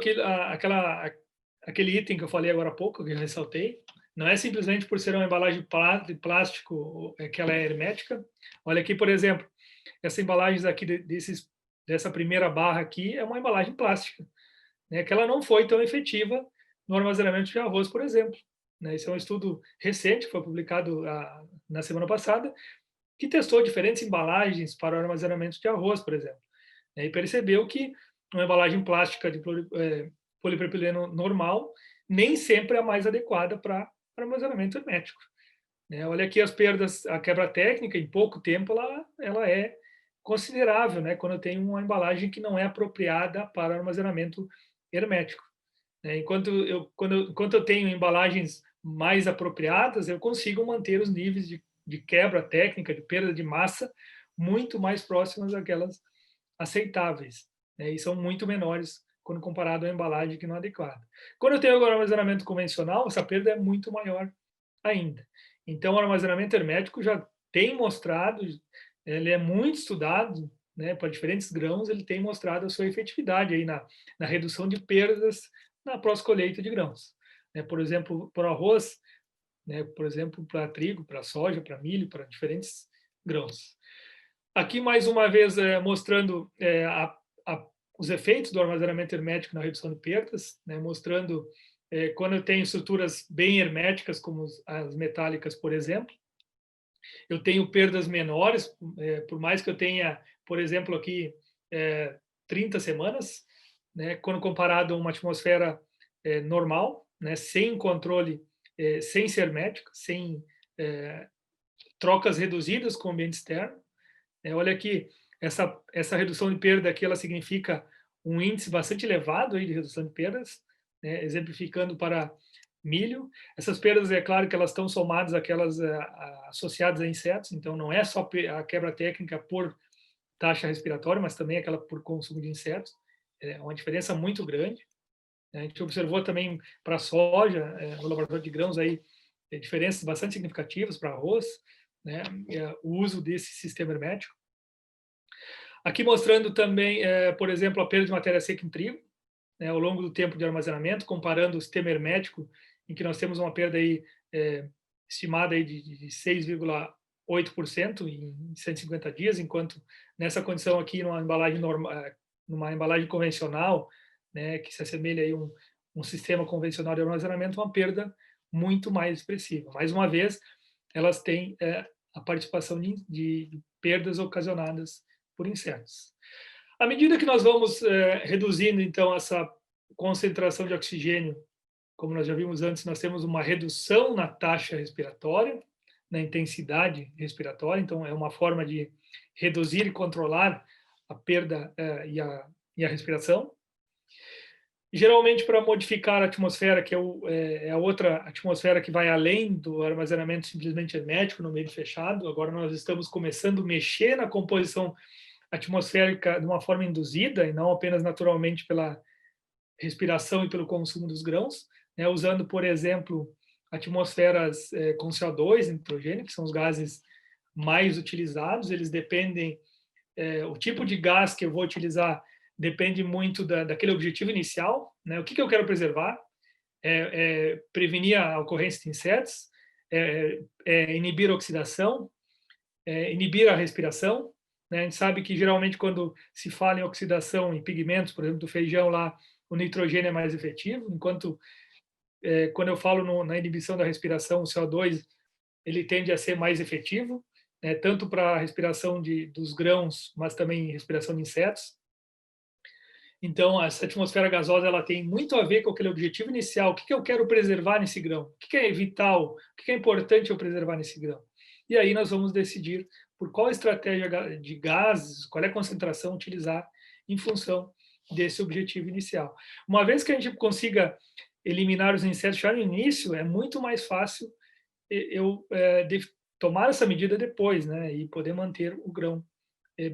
aquele item que eu falei agora há pouco, que eu ressaltei, não é simplesmente por ser uma embalagem de plástico que ela é hermética. Olha aqui, por exemplo, essa embalagem aqui dessa primeira barra aqui é uma embalagem plástica, né, que ela não foi tão efetiva no armazenamento de arroz, por exemplo. Né, esse é um estudo recente, que foi publicado na semana passada, que testou diferentes embalagens para o armazenamento de arroz, por exemplo. E percebeu que uma embalagem plástica de polipropileno normal nem sempre é a mais adequada para armazenamento hermético. Olha aqui as perdas, a quebra técnica, em pouco tempo ela é considerável, né, quando eu tenho uma embalagem que não é apropriada para armazenamento hermético. Enquanto eu tenho embalagens mais apropriadas, eu consigo manter os níveis de quebra técnica, de perda de massa, muito mais próximas daquelas aceitáveis, né, e são muito menores quando comparado à embalagem que não é adequada. Quando eu tenho o armazenamento convencional, essa perda é muito maior ainda. Então, o armazenamento hermético já tem mostrado, ele é muito estudado, né, para diferentes grãos, ele tem mostrado a sua efetividade aí na redução de perdas na pós-colheita de grãos. Por exemplo, para o arroz, né? Por exemplo, para trigo, para soja, para milho, para diferentes grãos. Aqui, mais uma vez, mostrando os efeitos do armazenamento hermético na redução de perdas, né? Mostrando quando eu tenho estruturas bem herméticas, como as metálicas, por exemplo, eu tenho perdas menores, por mais que eu tenha, por exemplo, aqui 30 semanas, né, quando comparado a uma atmosfera normal, né, sem controle, sem ser hermético, sem trocas reduzidas com o ambiente externo. Olha aqui, essa redução de perda aqui, ela significa um índice bastante elevado aí de redução de perdas, né, exemplificando para milho. Essas perdas, é claro que elas estão somadas àquelas associadas a insetos, então não é só a quebra técnica por taxa respiratória, mas também aquela por consumo de insetos. É uma diferença muito grande. A gente observou também para a soja, no laboratório de grãos, aí, diferenças bastante significativas para arroz, né, o uso desse sistema hermético. Aqui mostrando também, por exemplo, a perda de matéria seca em trigo, né, ao longo do tempo de armazenamento, comparando o sistema hermético, em que nós temos uma perda aí, estimada aí de 6,8% em 150 dias, enquanto nessa condição aqui, numa embalagem normal, numa embalagem convencional, né, que se assemelha aí um sistema convencional de armazenamento, uma perda muito mais expressiva. Mais uma vez, elas têm a participação de perdas ocasionadas por insetos. À medida que nós vamos reduzindo, então, essa concentração de oxigênio, como nós já vimos antes, nós temos uma redução na taxa respiratória, na intensidade respiratória, então é uma forma de reduzir e controlar a perda e a respiração. Geralmente, para modificar a atmosfera, que é a outra atmosfera que vai além do armazenamento simplesmente hermético no meio fechado, agora nós estamos começando a mexer na composição atmosférica de uma forma induzida, e não apenas naturalmente pela respiração e pelo consumo dos grãos, né, usando, por exemplo, atmosferas com CO2, nitrogênio, que são os gases mais utilizados. Eles dependem, o tipo de gás que eu vou utilizar depende muito daquele objetivo inicial, né? O que eu quero preservar? Prevenir a ocorrência de insetos, inibir a oxidação, inibir a respiração, né? A gente sabe que geralmente quando se fala em oxidação em pigmentos, por exemplo, do feijão lá, o nitrogênio é mais efetivo, enquanto quando eu falo na inibição da respiração, o CO2 ele tende a ser mais efetivo, né? Tanto para a respiração dos grãos, mas também respiração de insetos. Então, essa atmosfera gasosa ela tem muito a ver com aquele objetivo inicial. O que eu quero preservar nesse grão? O que é vital? O que é importante eu preservar nesse grão? E aí nós vamos decidir por qual estratégia de gases, qual é a concentração utilizar em função desse objetivo inicial. Uma vez que a gente consiga eliminar os insetos já no início, é muito mais fácil eu tomar essa medida depois, né, e poder manter o grão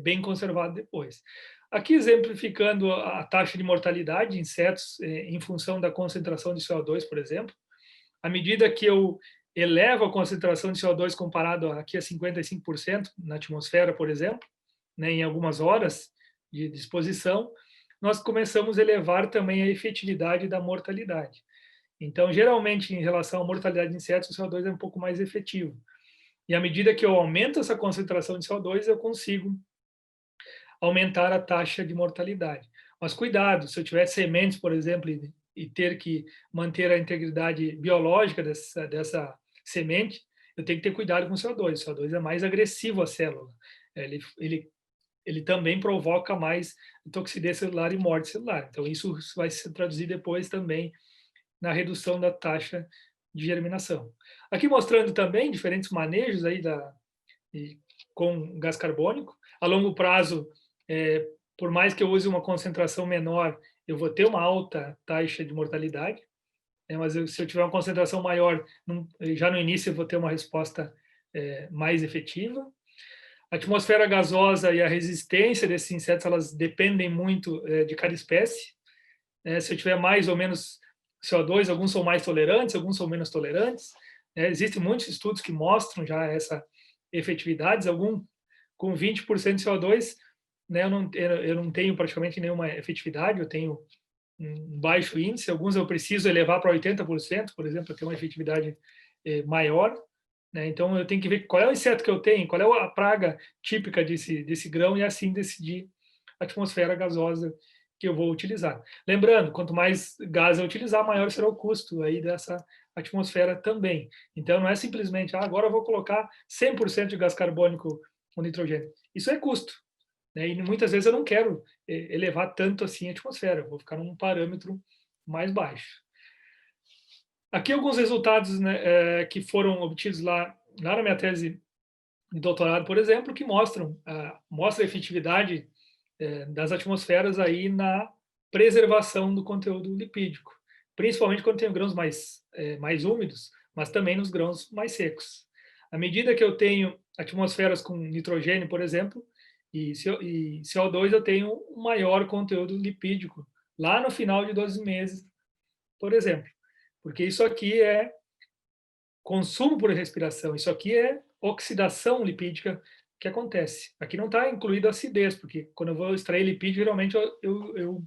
bem conservado depois. Aqui exemplificando a taxa de mortalidade de insetos em função da concentração de CO2, por exemplo. À medida que eu elevo a concentração de CO2 comparado aqui a 55% na atmosfera, por exemplo, né, em algumas horas de exposição, nós começamos a elevar também a efetividade da mortalidade. Então, geralmente, em relação à mortalidade de insetos, o CO2 é um pouco mais efetivo. E à medida que eu aumento essa concentração de CO2, eu consigo aumentar a taxa de mortalidade. Mas cuidado, se eu tiver sementes, por exemplo, e ter que manter a integridade biológica dessa semente, eu tenho que ter cuidado com o CO2. O CO2 é mais agressivo à célula. Ele também provoca mais toxidez celular e morte celular. Então, isso vai se traduzir depois também na redução da taxa de germinação. Aqui mostrando também diferentes manejos aí com gás carbônico. A longo prazo, por mais que eu use uma concentração menor, eu vou ter uma alta taxa de mortalidade, mas se eu tiver uma concentração maior, já no início eu vou ter uma resposta mais efetiva. A atmosfera gasosa e a resistência desses insetos, elas dependem muito de cada espécie. Se eu tiver mais ou menos CO2, alguns são mais tolerantes, alguns são menos tolerantes. Existem muitos estudos que mostram já essa efetividade, algum com 20% de CO2, né, eu não tenho praticamente nenhuma efetividade, eu tenho um baixo índice, alguns eu preciso elevar para 80%, por exemplo, para ter uma efetividade maior, né? Então, eu tenho que ver qual é o inseto que eu tenho, qual é a praga típica desse grão e assim decidir a atmosfera gasosa que eu vou utilizar. Lembrando, quanto mais gás eu utilizar, maior será o custo aí dessa atmosfera também. Então, não é simplesmente, agora eu vou colocar 100% de gás carbônico ou nitrogênio. Isso é custo, né? E muitas vezes eu não quero elevar tanto assim a atmosfera, eu vou ficar num parâmetro mais baixo. Aqui alguns resultados, né, que foram obtidos lá na minha tese de doutorado, por exemplo, que mostra a efetividade das atmosferas aí na preservação do conteúdo lipídico, principalmente quando tem grãos mais úmidos, mas também nos grãos mais secos. À medida que eu tenho atmosferas com nitrogênio, por exemplo, e CO2, eu tenho um maior conteúdo lipídico lá no final de 12 meses, por exemplo. Porque isso aqui é consumo por respiração, isso aqui é oxidação lipídica que acontece. Aqui não está incluído a acidez, porque quando eu vou extrair lipídio, geralmente eu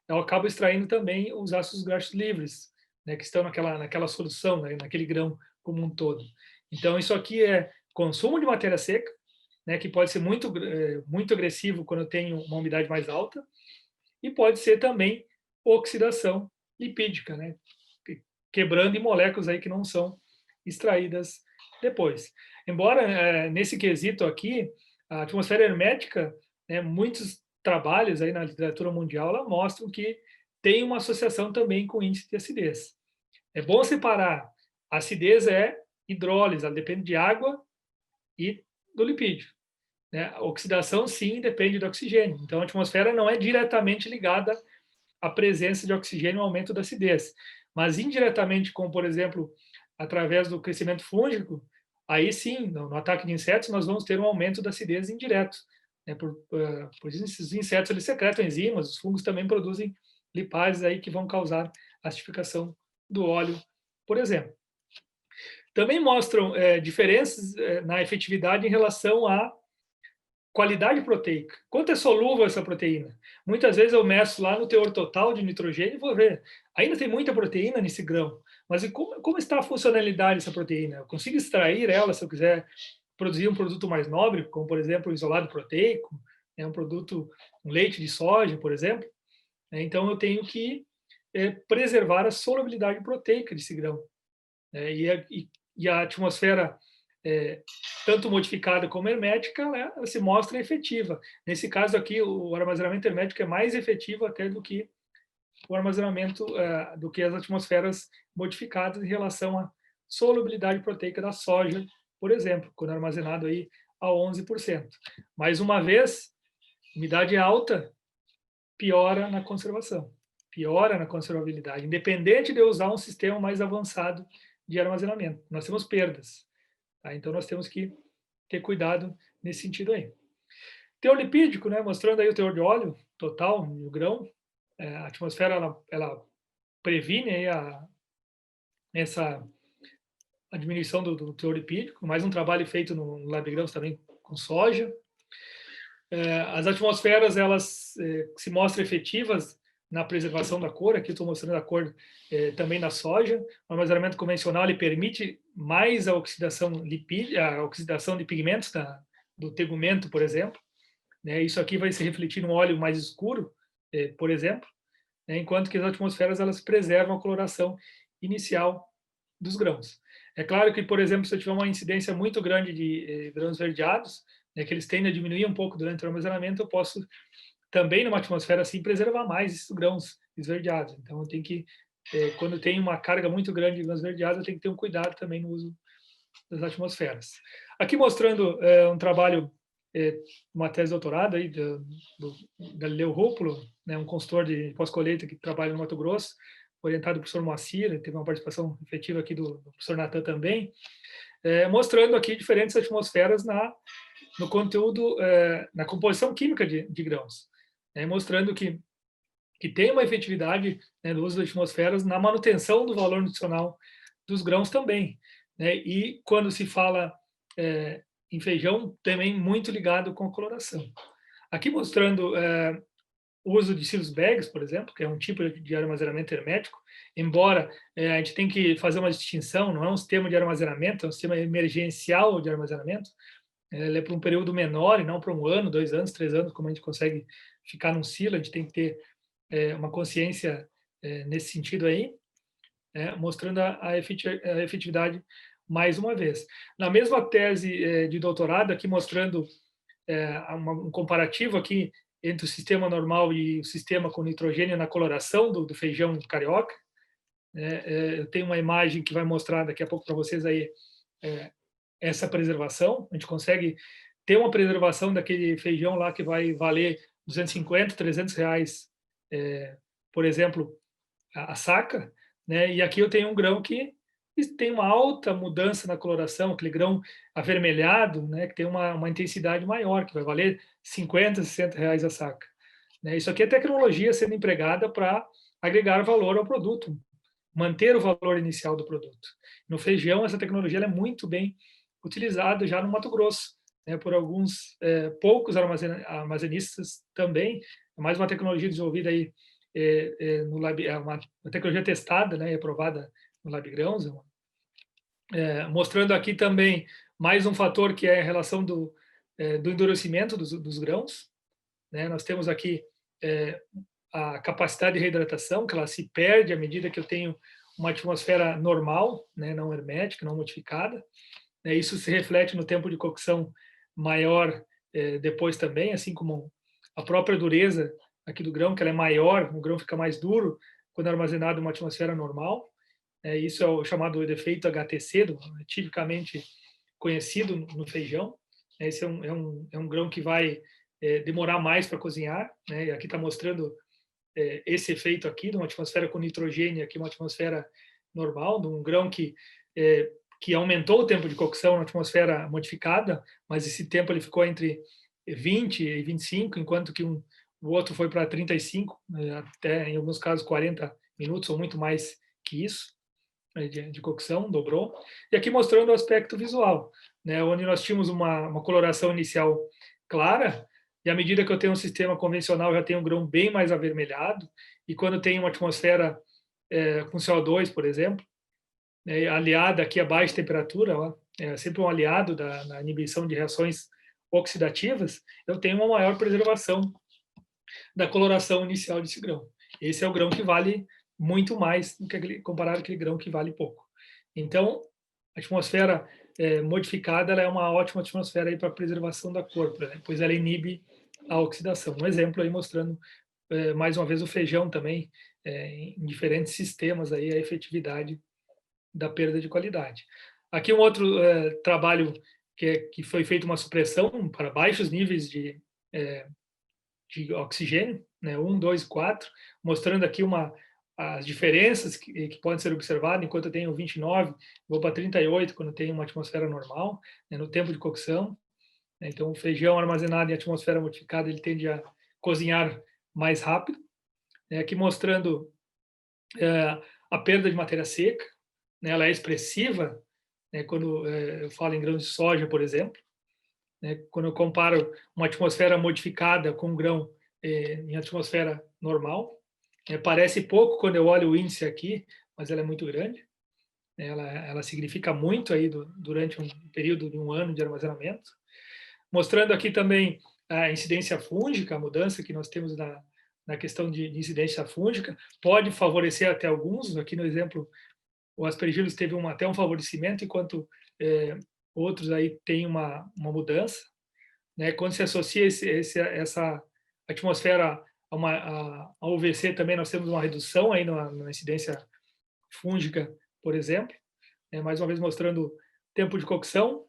acabo extraindo também os ácidos graxos livres, né, que estão naquela solução, né, naquele grão como um todo. Então, isso aqui é consumo de matéria seca, né, que pode ser muito agressivo quando eu tenho uma umidade mais alta, e pode ser também oxidação lipídica, né, quebrando em moléculas aí que não são extraídas depois. Embora nesse quesito aqui, a atmosfera hermética, né, muitos trabalhos aí na literatura mundial ela mostram que tem uma associação também com o índice de acidez. É bom separar. A acidez é hidrólise, ela depende de água e do lipídio, né? A oxidação, sim, depende do oxigênio. Então, a atmosfera não é diretamente ligada à presença de oxigênio e ao aumento da acidez. Mas, indiretamente, como, por exemplo, através do crescimento fúngico, aí sim, no ataque de insetos, nós vamos ter um aumento da acidez indireto. Né? Por esses insetos, eles secretam enzimas, os fungos também produzem lipases aí que vão causar acidificação do óleo, por exemplo. Também mostram diferenças na efetividade em relação à qualidade proteica. Quanto é solúvel essa proteína? Muitas vezes eu meço lá no teor total de nitrogênio e vou ver. Ainda tem muita proteína nesse grão, mas como está a funcionalidade dessa proteína? Eu consigo extrair ela se eu quiser produzir um produto mais nobre, como, por exemplo, o isolado proteico, um leite de soja, por exemplo. Então, eu tenho que preservar a solubilidade proteica desse grão. E a atmosfera, tanto modificada como hermética, ela se mostra efetiva. Nesse caso aqui, o armazenamento hermético é mais efetivo até do que o armazenamento, do que as atmosferas modificadas em relação à solubilidade proteica da soja, por exemplo, quando armazenado aí a 11%. Mais uma vez, umidade alta piora na conservação, piora na conservabilidade, independente de eu usar um sistema mais avançado de armazenamento. Nós temos perdas. Tá? Então, nós temos que ter cuidado nesse sentido aí. Teor lipídico, né, mostrando aí o teor de óleo total no grão. A atmosfera, ela previne aí a diminuição do teor lipídico. Mais um trabalho feito no LabGrãos também com soja. As atmosferas, elas se mostram efetivas na preservação da cor. Aqui estou mostrando a cor também na soja. O armazenamento convencional ele permite mais a oxidação de pigmentos do tegumento, por exemplo. Isso aqui vai se refletir no óleo mais escuro, por exemplo, enquanto que as atmosferas elas preservam a coloração inicial dos grãos. É claro que, por exemplo, se eu tiver uma incidência muito grande de grãos verdeados, que eles tendem a diminuir um pouco durante o armazenamento, eu posso também, numa atmosfera assim, preservar mais esses grãos esverdeados. Então, eu tenho que, quando tem uma carga muito grande de grãos esverdeados, eu tenho que ter um cuidado também no uso das atmosferas. Aqui mostrando um trabalho, uma tese de doutorado aí do Galileu Rúpulo, né, um consultor de pós-colheita que trabalha no Mato Grosso, orientado pelo professor Moacir, teve uma participação efetiva aqui do professor Natan também, mostrando aqui diferentes atmosferas no conteúdo, na composição química de grãos, mostrando que tem uma efetividade, né, do uso das atmosferas na manutenção do valor nutricional dos grãos também. E quando se fala em feijão, também muito ligado com a coloração. Aqui mostrando o uso de silos bags, por exemplo, que é um tipo de armazenamento hermético, embora a gente tem que fazer uma distinção, não é um sistema de armazenamento, é um sistema emergencial de armazenamento, ele é para um período menor e não para 1 ano, 2 anos, 3 anos, como a gente consegue ficar num silo, a gente tem que ter uma consciência nesse sentido aí, mostrando a efetividade mais uma vez. Na mesma tese de doutorado, aqui mostrando um comparativo aqui entre o sistema normal e o sistema com nitrogênio na coloração do feijão carioca. Eu tenho uma imagem que vai mostrar daqui a pouco para vocês aí essa preservação. A gente consegue ter uma preservação daquele feijão lá que vai valer 250, 300 reais, por exemplo, a saca, né? E aqui eu tenho um grão que tem uma alta mudança na coloração, aquele grão avermelhado, né? Que tem uma intensidade maior, que vai valer 50, 60 reais a saca. Né? Isso aqui é tecnologia sendo empregada para agregar valor ao produto, manter o valor inicial do produto. No feijão, essa tecnologia é muito bem utilizada já no Mato Grosso, né, por alguns poucos armazenistas também. É mais uma tecnologia desenvolvida aí no Lab, uma tecnologia testada, né, e aprovada no Lab Grãos, mostrando aqui também mais um fator que é a relação do endurecimento dos grãos. Né? Nós temos aqui a capacidade de reidratação, que ela se perde à medida que eu tenho uma atmosfera normal, né, não hermética, não modificada. Isso se reflete no tempo de cocção maior depois também, assim como a própria dureza aqui do grão, que ela é maior, o grão fica mais duro quando armazenado em uma atmosfera normal. Isso é o chamado efeito HTC, tipicamente conhecido no feijão. Esse é um grão que vai demorar mais para cozinhar, né? E aqui está mostrando esse efeito aqui de uma atmosfera com nitrogênio, aqui uma atmosfera normal, de um grão que aumentou o tempo de cocção na atmosfera modificada, mas esse tempo ele ficou entre 20 e 25, enquanto que o outro foi para 35, até em alguns casos 40 minutos ou muito mais que isso de cocção, dobrou. E aqui mostrando o aspecto visual, né, onde nós tínhamos uma coloração inicial clara, e à medida que eu tenho um sistema convencional, já tenho um grão bem mais avermelhado, e quando tem uma atmosfera com CO2, por exemplo, aliada aqui a baixa temperatura, ó, sempre um aliado na inibição de reações oxidativas, eu tenho uma maior preservação da coloração inicial desse grão. Esse é o grão que vale muito mais do que comparado àquele grão que vale pouco. Então, a atmosfera modificada ela é uma ótima atmosfera para a preservação da cor, pois ela inibe a oxidação. Um exemplo aí mostrando mais uma vez o feijão também em diferentes sistemas aí a efetividade da perda de qualidade. Aqui um outro trabalho que foi feito uma supressão para baixos níveis de oxigênio, né, 1, 2, 4, mostrando aqui as diferenças que podem ser observadas. Enquanto eu tenho 29, vou para 38 quando tenho uma atmosfera normal, né, no tempo de cocção. Né, então, o feijão armazenado em atmosfera modificada, ele tende a cozinhar mais rápido. Né, aqui mostrando a perda de matéria seca, né, ela é expressiva, né, quando eu falo em grãos de soja, por exemplo. Né, quando eu comparo uma atmosfera modificada com um grão em atmosfera normal, parece pouco quando eu olho o índice aqui, mas ela é muito grande. Ela significa muito aí durante um período de 1 ano de armazenamento. Mostrando aqui também a incidência fúngica, a mudança que nós temos na questão de incidência fúngica, pode favorecer até alguns. Aqui no exemplo, o aspergillus teve até um favorecimento, enquanto outros aí têm uma mudança. Né? Quando se associa essa atmosfera a UVC, também nós temos uma redução aí na incidência fúngica, por exemplo. Mais uma vez mostrando tempo de cocção.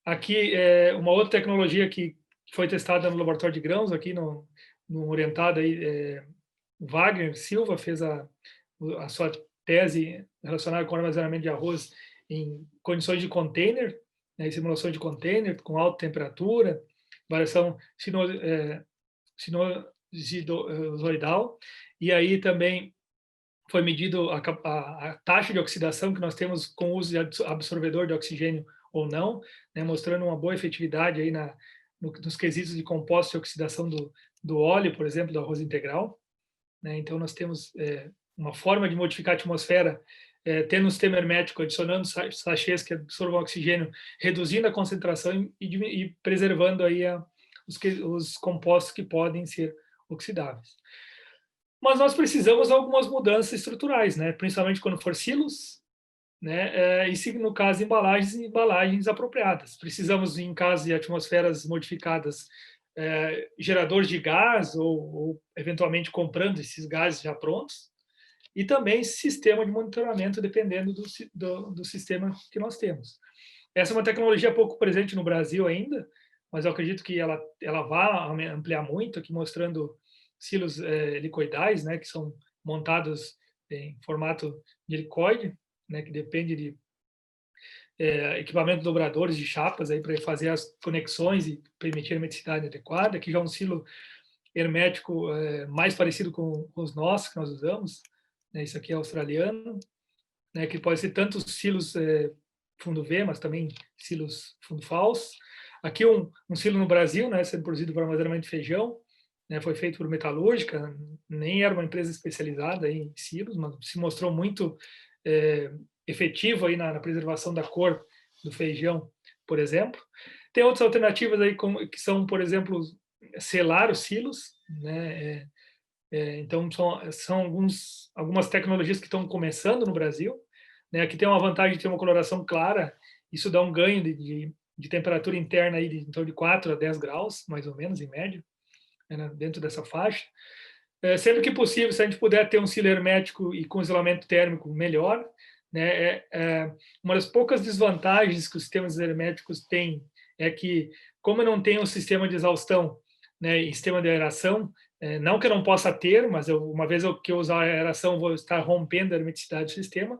Aqui uma outra tecnologia que foi testada no laboratório de grãos, aqui no orientado aí, Wagner Silva fez a sua tese relacionada com armazenamento de arroz em condições de container, né, simulação de container com alta temperatura, variação sinusoidal, e aí também foi medido a taxa de oxidação que nós temos com o uso de absorvedor de oxigênio ou não, né, mostrando uma boa efetividade aí nos quesitos de compostos de oxidação do óleo, por exemplo, do arroz integral, né? Então, nós temos uma forma de modificar a atmosfera, tendo um sistema hermético, adicionando sachês que absorvam oxigênio, reduzindo a concentração e preservando aí os compostos que podem ser oxidáveis. Mas nós precisamos de algumas mudanças estruturais, né? Principalmente quando for silos, né? E se no caso embalagens apropriadas. Precisamos, em caso de atmosferas modificadas, geradores de gás ou eventualmente comprando esses gases já prontos, e também sistema de monitoramento dependendo do sistema que nós temos. Essa é uma tecnologia pouco presente no Brasil ainda, mas eu acredito que ela vai ampliar muito, aqui mostrando silos helicoidais, né, que são montados em formato de helicoide, né, que depende de equipamento dobradores de chapas aí para fazer as conexões e permitir a hermeticidade adequada. Aqui já é um silo hermético mais parecido com os nossos que nós usamos, né, isso aqui é australiano, né, que pode ser tanto silos fundo V, mas também silos fundo falso. Aqui um silo no Brasil, né, sendo produzido para armazenamento de feijão, né, foi feito por Metalúrgica, nem era uma empresa especializada em silos, mas se mostrou muito efetivo aí na preservação da cor do feijão, por exemplo. Tem outras alternativas aí que são, por exemplo, selar os silos, né? Então são algumas tecnologias que estão começando no Brasil, né? Aqui tem uma vantagem de ter uma coloração clara, isso dá um ganho de temperatura interna aí de em torno de 4 a 10 graus, mais ou menos, em média, né? Dentro dessa faixa. Sempre que possível, se a gente puder ter um silo hermético e com isolamento térmico, melhor, né? Uma das poucas desvantagens que os sistemas herméticos têm é que, como não tem um sistema de exaustão, né, e sistema de aeração, não que eu não possa ter, mas uma vez que eu usar a aeração, vou estar rompendo a hermeticidade do sistema,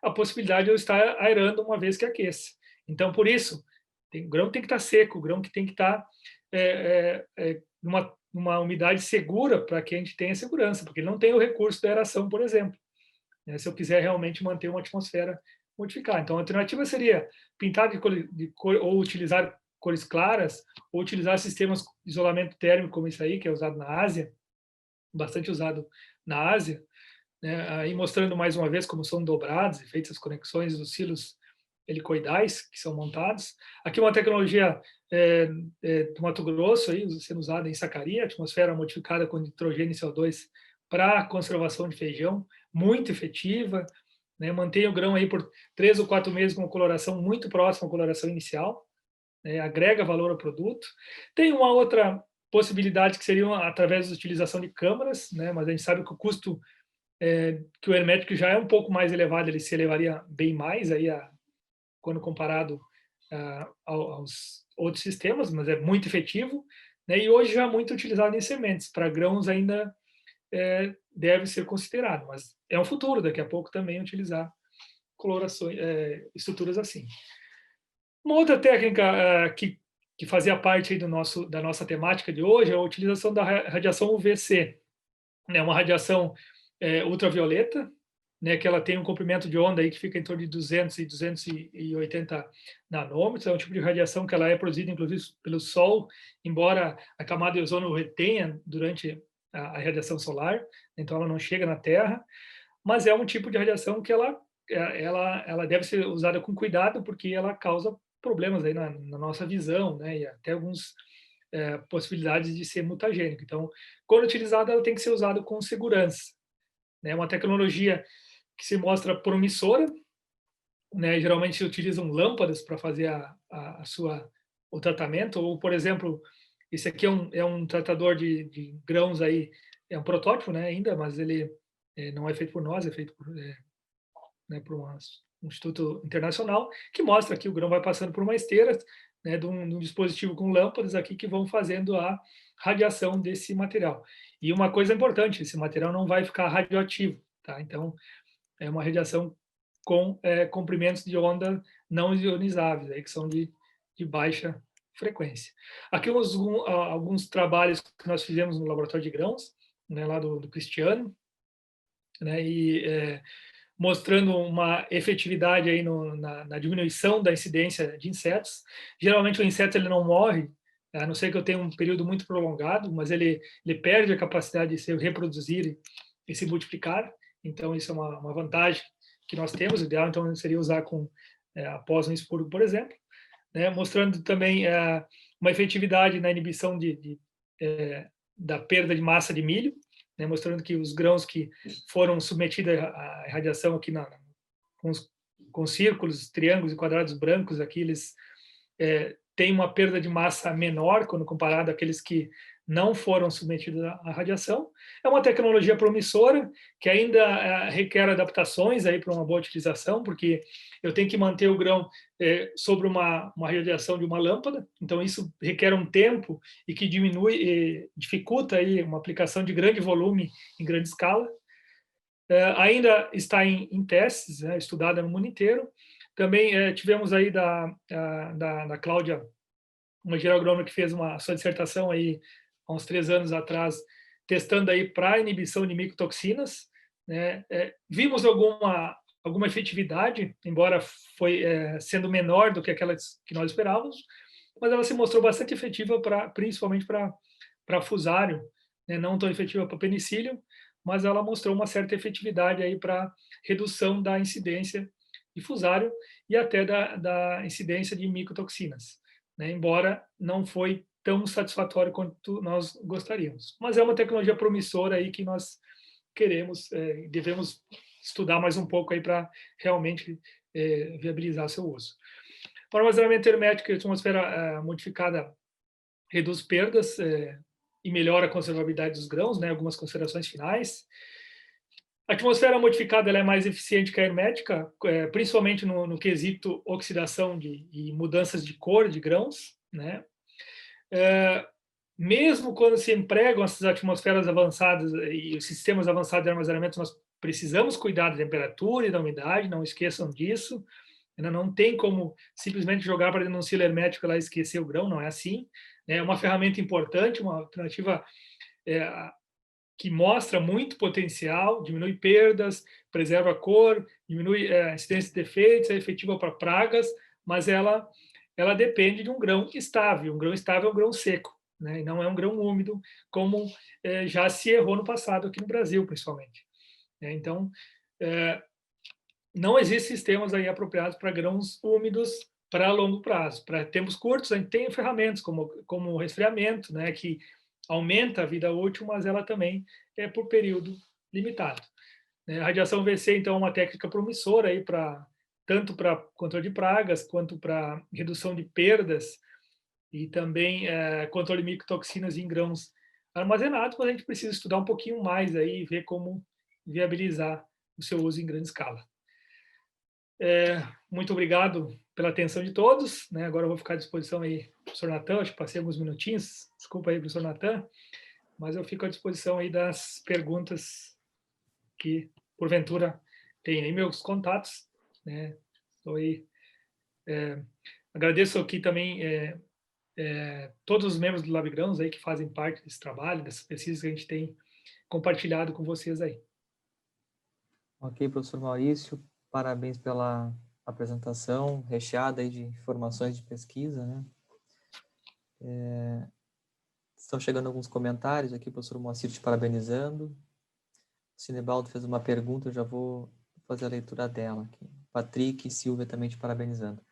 a possibilidade de eu estar aerando uma vez que aqueça. Então, por isso, o grão tem que estar seco, o grão que tem que estar numa umidade segura para que a gente tenha segurança, porque ele não tem o recurso da aeração, por exemplo, né, se eu quiser realmente manter uma atmosfera modificada. Então, a alternativa seria pintar de cor, ou utilizar cores claras, ou utilizar sistemas de isolamento térmico, como isso aí, que é usado na Ásia, bastante usado na Ásia, né? Aí mostrando mais uma vez como são dobrados e feitas as conexões dos silos helicoidais que são montados. Aqui uma tecnologia do Mato Grosso, aí, sendo usada em Sacaria, atmosfera modificada com nitrogênio e CO2 para conservação de feijão, muito efetiva, né? Mantém o grão aí por 3 ou 4 meses com uma coloração muito próxima à coloração inicial, né? Agrega valor ao produto. Tem uma outra possibilidade que seria através da utilização de câmaras, né? Mas a gente sabe que o custo que o hermético já é um pouco mais elevado, ele se elevaria bem mais aí quando comparado aos outros sistemas, mas é muito efetivo, né? E hoje já é muito utilizado em sementes, para grãos ainda deve ser considerado, mas é um futuro, daqui a pouco também utilizar colorações, estruturas assim. Uma outra técnica que fazia parte aí da nossa temática de hoje é a utilização da radiação UVC, né? Uma radiação ultravioleta, né, que ela tem um comprimento de onda aí que fica em torno de 200 e 280 nanômetros. É um tipo de radiação que ela é produzida, inclusive, pelo Sol, embora a camada de ozônio retenha durante a radiação solar, então ela não chega na Terra, mas é um tipo de radiação que ela deve ser usada com cuidado, porque ela causa problemas aí na nossa visão, né, e até alguns possibilidades de ser mutagênico. Então, quando utilizada, ela tem que ser usada com segurança. É uma tecnologia que se mostra promissora, né? Geralmente se utilizam lâmpadas para fazer o tratamento, ou, por exemplo, esse aqui é um tratador de grãos aí, é um protótipo, né, ainda, mas ele não é feito por nós, é feito por um instituto internacional, que mostra que o grão vai passando por uma esteira, né, de um dispositivo com lâmpadas aqui que vão fazendo a radiação desse material. E uma coisa importante, esse material não vai ficar radioativo, tá? Então, é uma radiação com comprimentos de onda não ionizáveis, aí, que são de baixa frequência. Aqui alguns trabalhos que nós fizemos no laboratório de grãos, né, lá do Cristiano, né, e mostrando uma efetividade aí na diminuição da incidência de insetos. Geralmente o inseto ele não morre a não ser que eu tenha um período muito prolongado, mas ele perde a capacidade de se reproduzir e se multiplicar. Então, isso é uma vantagem que nós temos. O ideal, então, seria usar após um expurgo, por exemplo, né? Mostrando também uma efetividade na inibição da perda de massa de milho, né? Mostrando que os grãos que foram submetidos à irradiação aqui com círculos, triângulos e quadrados brancos, aqui eles têm uma perda de massa menor quando comparado àqueles que não foram submetidos à radiação. É uma tecnologia promissora que ainda requer adaptações aí para uma boa utilização, porque eu tenho que manter o grão sobre uma radiação de uma lâmpada, então isso requer um tempo e que dificulta aí uma aplicação de grande volume em grande escala. Ainda está em testes, né, estudada no mundo inteiro. Também tivemos aí da Cláudia, uma engenheira agrônoma que fez a sua dissertação aí há uns 3 anos atrás, testando aí para inibição de micotoxinas, né? Vimos alguma efetividade, embora foi sendo menor do que aquelas que nós esperávamos, mas ela se mostrou bastante efetiva principalmente para fusário, né? Não tão efetiva para penicílio, mas ela mostrou uma certa efetividade aí para redução da incidência de fusário e até da incidência de micotoxinas, né? Embora não foi tão satisfatório quanto nós gostaríamos. Mas é uma tecnologia promissora aí que nós queremos, devemos estudar mais um pouco aí para realmente viabilizar seu uso. Para o armazenamento hermético, a atmosfera modificada reduz perdas e melhora a conservabilidade dos grãos, né? Algumas considerações finais. A atmosfera modificada ela é mais eficiente que a hermética, principalmente no quesito oxidação e mudanças de cor de grãos, né? Mesmo quando se empregam essas atmosferas avançadas e os sistemas avançados de armazenamento, nós precisamos cuidar da temperatura e da umidade, não esqueçam disso. Ainda não tem como simplesmente jogar para dentro de um silo hermético lá e esquecer o grão, não é assim. É uma ferramenta importante, uma alternativa que mostra muito potencial, diminui perdas, preserva a cor, diminui a incidência de defeitos, é efetiva para pragas, mas ela depende de um grão estável. Um grão estável é um grão seco, né? E não é um grão úmido, como já se errou no passado aqui no Brasil, principalmente. Então, não existem sistemas aí apropriados para grãos úmidos para longo prazo. Para tempos curtos, a gente tem ferramentas como o resfriamento, né, que aumenta a vida útil, mas ela também é por período limitado. A radiação UVC, então, é uma técnica promissora aí tanto para controle de pragas, quanto para redução de perdas e também controle de micotoxinas em grãos armazenados, mas a gente precisa estudar um pouquinho mais aí e ver como viabilizar o seu uso em grande escala. Muito obrigado pela atenção de todos, né? Agora eu vou ficar à disposição aí, professor Natan, acho que passei alguns minutinhos, desculpa aí, professor Natan, mas eu fico à disposição aí das perguntas que, porventura, tem aí meus contatos, né? Estou aí. Agradeço aqui também todos os membros do LabGrãos aí que fazem parte desse trabalho, dessas pesquisas que a gente tem compartilhado com vocês aí. Ok, professor Maurício, parabéns pela apresentação recheada aí de informações de pesquisa, né? Estão chegando alguns comentários aqui, o professor Moacir te parabenizando. O Cinebaldo fez uma pergunta, eu já vou fazer a leitura dela aqui. Patrick Silva também te parabenizando.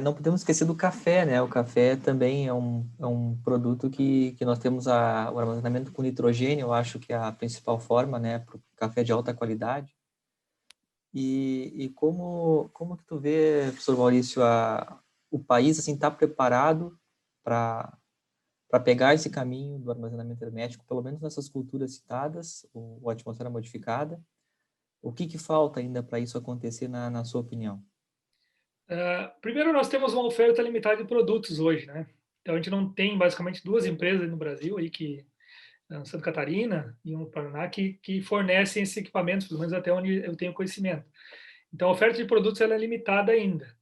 Não podemos esquecer do café, né? O café também é um produto que nós temos o armazenamento com nitrogênio, eu acho que é a principal forma, né? Para o café de alta qualidade. E como que tu vê, professor Maurício, o país assim está preparado para pegar esse caminho do armazenamento hermético, pelo menos nessas culturas citadas, ou atmosfera modificada? O que falta ainda para isso acontecer, na sua opinião? Primeiro, nós temos uma oferta limitada de produtos hoje, né? Então, a gente não tem basicamente 2 empresas no Brasil, aí Santa Catarina e no Paraná, que fornecem esses equipamentos, pelo menos até onde eu tenho conhecimento. Então, a oferta de produtos ela é limitada ainda,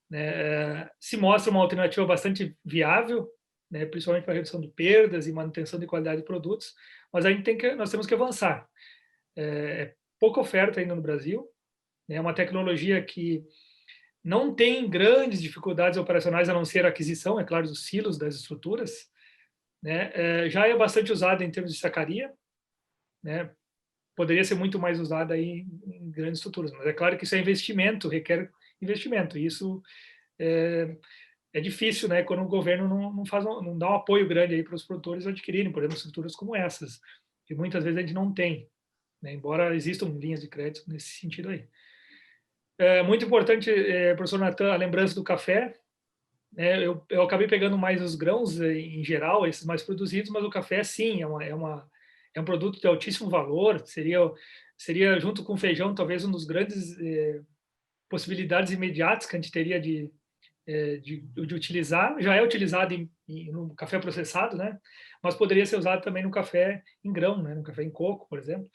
né? Se mostra uma alternativa bastante viável, né? Principalmente para redução de perdas e manutenção de qualidade de produtos, mas nós temos que avançar. Pouca oferta ainda no Brasil, né? É uma tecnologia que não tem grandes dificuldades operacionais, a não ser a aquisição, é claro, dos silos, das estruturas, né? Já é bastante usada em termos de sacaria, né? Poderia ser muito mais usada aí em grandes estruturas, mas é claro que isso é investimento, requer investimento, e isso é difícil, né, quando o governo não dá um apoio grande aí para os produtores adquirirem, por exemplo, estruturas como essas, que muitas vezes a gente não tem, né, embora existam linhas de crédito nesse sentido aí. É muito importante, professor Natan, a lembrança do café. Eu acabei pegando mais os grãos em geral, esses mais produzidos, mas o café, sim, é um produto de altíssimo valor, seria junto com o feijão, talvez um dos grandes possibilidades imediatas que a gente teria de utilizar. Já é utilizado no café processado, né? Mas poderia ser usado também no café em grão, né? No café em coco, por exemplo,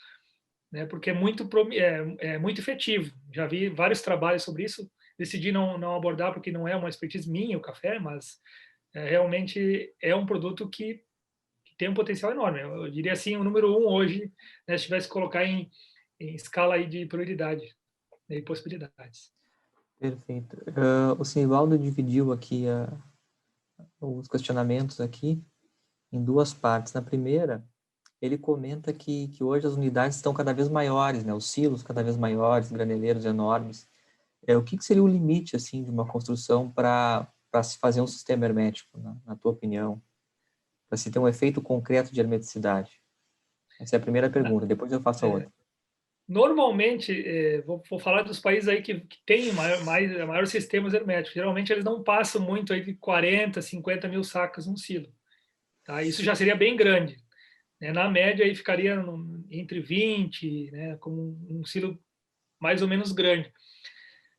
né? Porque é muito efetivo. Já vi vários trabalhos sobre isso. Decidi não abordar porque não é uma expertise minha o café, mas realmente é um produto que tem um potencial enorme. Eu diria assim, o número um hoje, né, se tivesse que colocar em escala aí de prioridade, né, e possibilidades. Perfeito. O Sinivaldo dividiu aqui os questionamentos aqui em duas partes. Na primeira, ele comenta que hoje as unidades estão cada vez maiores, né? Os silos cada vez maiores, graneleiros enormes. O que seria o limite, assim, de uma construção para se fazer um sistema hermético, na tua opinião? Para se ter um efeito concreto de hermeticidade? Essa é a primeira pergunta, depois eu faço a outra. Normalmente, vou falar dos países aí que têm maiores sistemas herméticos. Geralmente, eles não passam muito aí de 40, 50 mil sacas num silo. Tá? Isso já seria bem grande, né? Na média, aí ficaria entre 20, né, com um silo mais ou menos grande.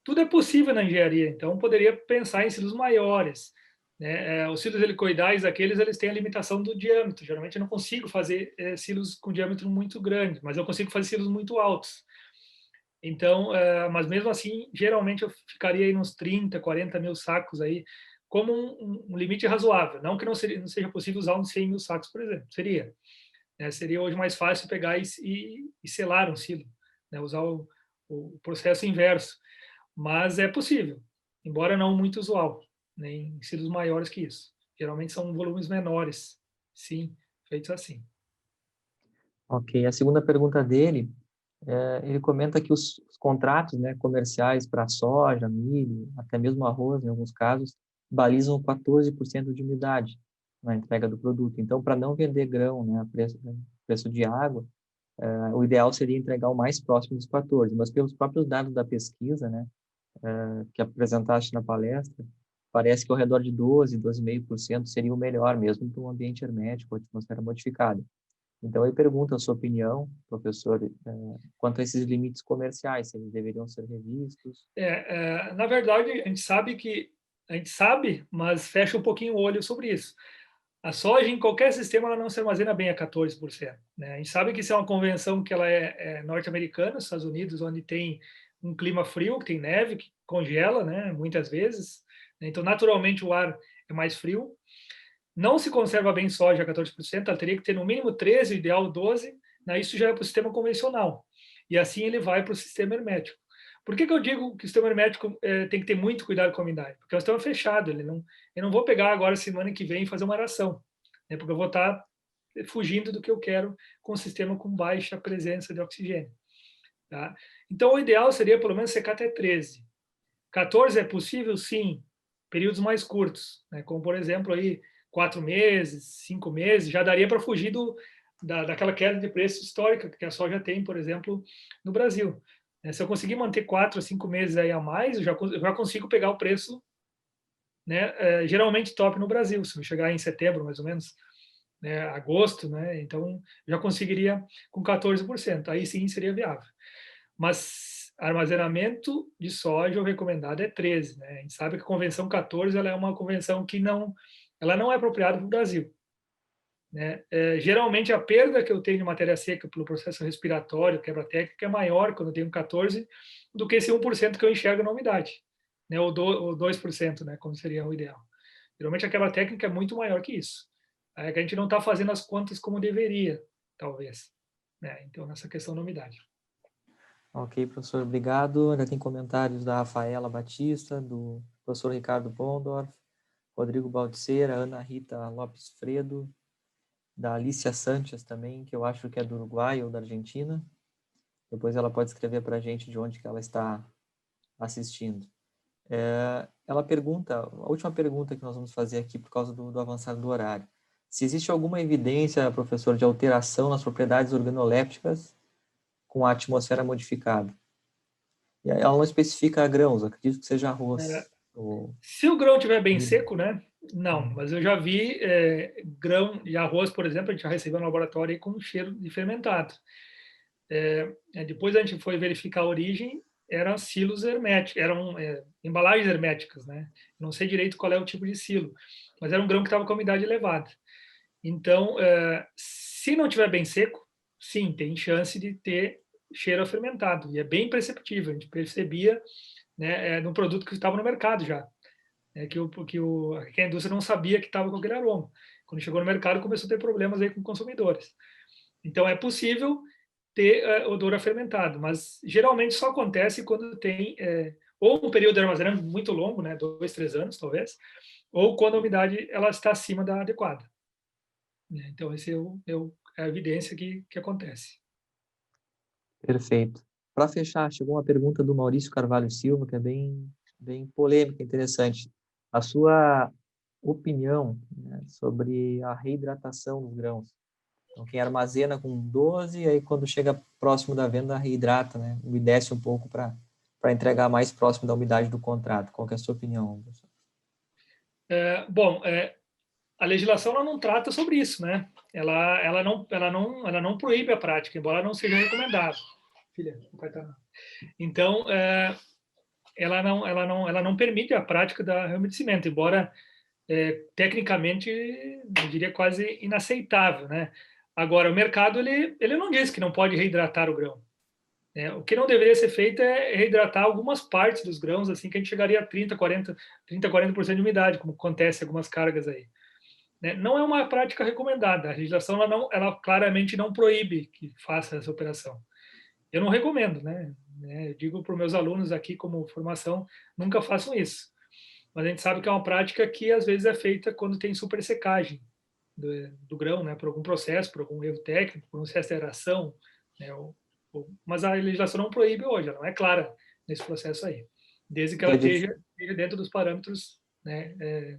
Tudo é possível na engenharia, então poderia pensar em silos maiores, né? Os silos helicoidais, aqueles, eles têm a limitação do diâmetro. Geralmente eu não consigo fazer silos com diâmetro muito grande, mas eu consigo fazer silos muito altos. Então, mas mesmo assim, geralmente eu ficaria aí nos 30, 40 mil sacos aí, como um limite razoável. Não que não seja possível usar uns 100 mil sacos, por exemplo. Seria. Né? Seria hoje mais fácil pegar e selar um silo, né? Usar o processo inverso. Mas é possível, embora não muito usual, nem em silos maiores que isso. Geralmente são volumes menores, sim, feitos assim. Ok, a segunda pergunta dele, ele comenta que os contratos, né, comerciais para soja, milho, até mesmo arroz, em alguns casos, balizam 14% de umidade na entrega do produto. Então, para não vender grão, né, a preço de água, o ideal seria entregar o mais próximo dos 14, mas pelos próprios dados da pesquisa, né, que apresentaste na palestra, parece que ao redor de 12,5% seria o melhor mesmo para um ambiente hermético, atmosfera modificada. Então, ele pergunta a sua opinião, professor, quanto a esses limites comerciais, se eles deveriam ser revistos. Na verdade, a gente sabe, mas fecha um pouquinho o olho sobre isso. A soja, em qualquer sistema, ela não se armazena bem a 14%. Né? A gente sabe que isso é uma convenção que ela é norte-americana, Estados Unidos, onde tem um clima frio, que tem neve, que congela, né, muitas vezes. Então, naturalmente, o ar é mais frio. Não se conserva bem soja a 14%, ela teria que ter no mínimo 13%, o ideal 12%, né? Isso já é para o sistema convencional. E assim ele vai para o sistema hermético. Por que eu digo que o sistema hermético tem que ter muito cuidado com a umidade? Porque é um sistema fechado, eu não vou pegar agora semana que vem e fazer uma aração, né? Porque eu vou estar fugindo do que eu quero com um sistema com baixa presença de oxigênio. Tá? Então, o ideal seria pelo menos secar até 13. 14 é possível? Sim. Períodos mais curtos, né? Como, por exemplo, aí 4 meses, 5 meses, já daria para fugir daquela queda de preço histórica que a soja tem, por exemplo, no Brasil. Se eu conseguir manter 4 a 5 meses aí a mais, eu já consigo pegar o preço, né, geralmente top no Brasil. Se eu chegar em setembro, mais ou menos, né, agosto, né, então já conseguiria com 14%. Aí sim seria viável. Mas armazenamento de soja, o recomendado é 13, né? A gente sabe que a convenção 14 ela é uma convenção que ela não é apropriada para o Brasil. Né? Geralmente a perda que eu tenho de matéria seca pelo processo respiratório, quebra técnica, é maior quando eu tenho 14 do que esse 1% que eu enxergo na umidade, né? Ou 2%, né? Como seria o ideal. Geralmente a quebra técnica é muito maior que isso. É que a gente não está fazendo as contas como deveria, talvez. Né? Então, nessa questão da umidade. Ok, professor, obrigado. Ainda tem comentários da Rafaela Batista, do professor Ricardo Bondorf, Rodrigo Baldiceira, Ana Rita Lopes Fredo, da Alicia Sanches também, que eu acho que é do Uruguai ou da Argentina. Depois ela pode escrever para a gente de onde que ela está assistindo. Ela pergunta, a última pergunta que nós vamos fazer aqui por causa do avançar do horário. Se existe alguma evidência, professor, de alteração nas propriedades organolépticas com a atmosfera modificada? E ela não especifica grãos, acredito que seja arroz. Se o grão estiver bem seco, né? Não, mas eu já vi grão de arroz, por exemplo, a gente já recebeu no laboratório aí com cheiro de fermentado. Depois a gente foi verificar a origem, eram silos herméticos, eram embalagens herméticas, né? Não sei direito qual é o tipo de silo, mas era um grão que estava com a umidade elevada. Então, se não estiver bem seco, sim, tem chance de ter cheiro a fermentado, e é bem perceptível, a gente percebia, né, no produto que estava no mercado já, que a indústria não sabia que estava com aquele aroma. Quando chegou no mercado, começou a ter problemas aí com consumidores. Então, é possível ter odor afermentado, mas geralmente só acontece quando tem ou um período de armazenamento muito longo, né, 2, 3 anos talvez, ou quando a umidade ela está acima da adequada. Então, esse é a evidência que acontece. Perfeito. Para fechar, chegou uma pergunta do Maurício Carvalho Silva, que é bem polêmica, interessante. A sua opinião, né, sobre a reidratação dos grãos. Então, quem armazena com 12, aí quando chega próximo da venda, reidrata, né, umedece um pouco para entregar mais próximo da umidade do contrato. Qual que é a sua opinião, professor? Bom, a legislação ela não trata sobre isso, né? Ela não proíbe a prática, embora não seja recomendável. Filha, o pai tá... Então, ela não permite a prática da reumedecimento, embora tecnicamente, eu diria quase inaceitável, né? Agora, o mercado ele não diz que não pode reidratar o grão. O que não deveria ser feito é reidratar algumas partes dos grãos, assim que a gente chegaria a 40% de umidade, como acontece em algumas cargas aí. Não é uma prática recomendada. A legislação ela claramente não proíbe que faça essa operação. Eu não recomendo, né? Eu digo para os meus alunos aqui como formação, nunca façam isso. Mas a gente sabe que é uma prática que às vezes é feita quando tem supersecagem do grão, né? Por algum processo, por algum erro técnico, por um excesso de aeração, né? Mas a legislação não proíbe hoje, ela não é clara nesse processo aí, desde que ela esteja dentro dos parâmetros, né,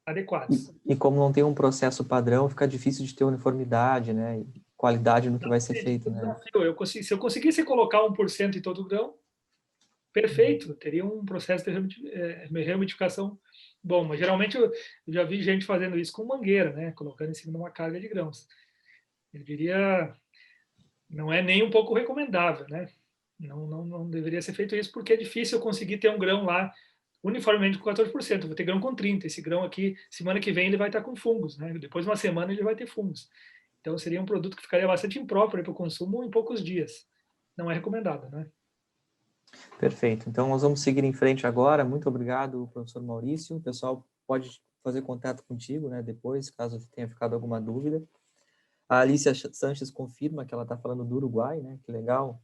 adequados. E como não tem um processo padrão, fica difícil de ter uniformidade, né? E qualidade no que vai ser feito, né? Se eu conseguisse colocar 1% em todo o grão, perfeito, teria um processo de reumidificação bom, mas geralmente eu já vi gente fazendo isso com mangueira, né? Colocando em cima de uma carga de grãos. Eu diria, não é nem um pouco recomendável, né? Não deveria ser feito isso, porque é difícil eu conseguir ter um grão lá uniformemente com 14%. Eu vou ter grão com 30%. Esse grão aqui, semana que vem, ele vai estar com fungos, né? Depois de uma semana, ele vai ter fungos. Então, seria um produto que ficaria bastante impróprio para o consumo em poucos dias. Não é recomendado, né? Perfeito. Então, nós vamos seguir em frente agora. Muito obrigado, professor Maurício. O pessoal pode fazer contato contigo, né, depois, caso tenha ficado alguma dúvida. A Alicia Sanches confirma que ela está falando do Uruguai, né? Que legal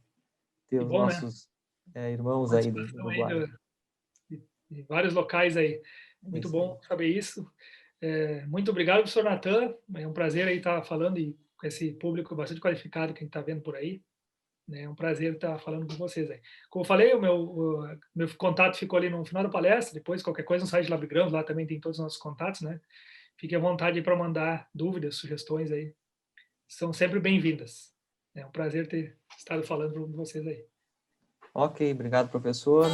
ter Que os bom, né? nossos irmãos aí do Uruguai. De vários locais aí. Muito bom saber isso. Muito obrigado, professor Natan. É um prazer aí estar falando com esse público bastante qualificado que a gente está vendo por aí. É um prazer estar falando com vocês aí. Como eu falei, o meu contato ficou ali no final da palestra. Depois, qualquer coisa no site de LabGrãos, lá também tem todos os nossos contatos, né? Fique à vontade para mandar dúvidas, sugestões aí. São sempre bem-vindas. É um prazer ter estado falando com vocês aí. Ok, obrigado, professor.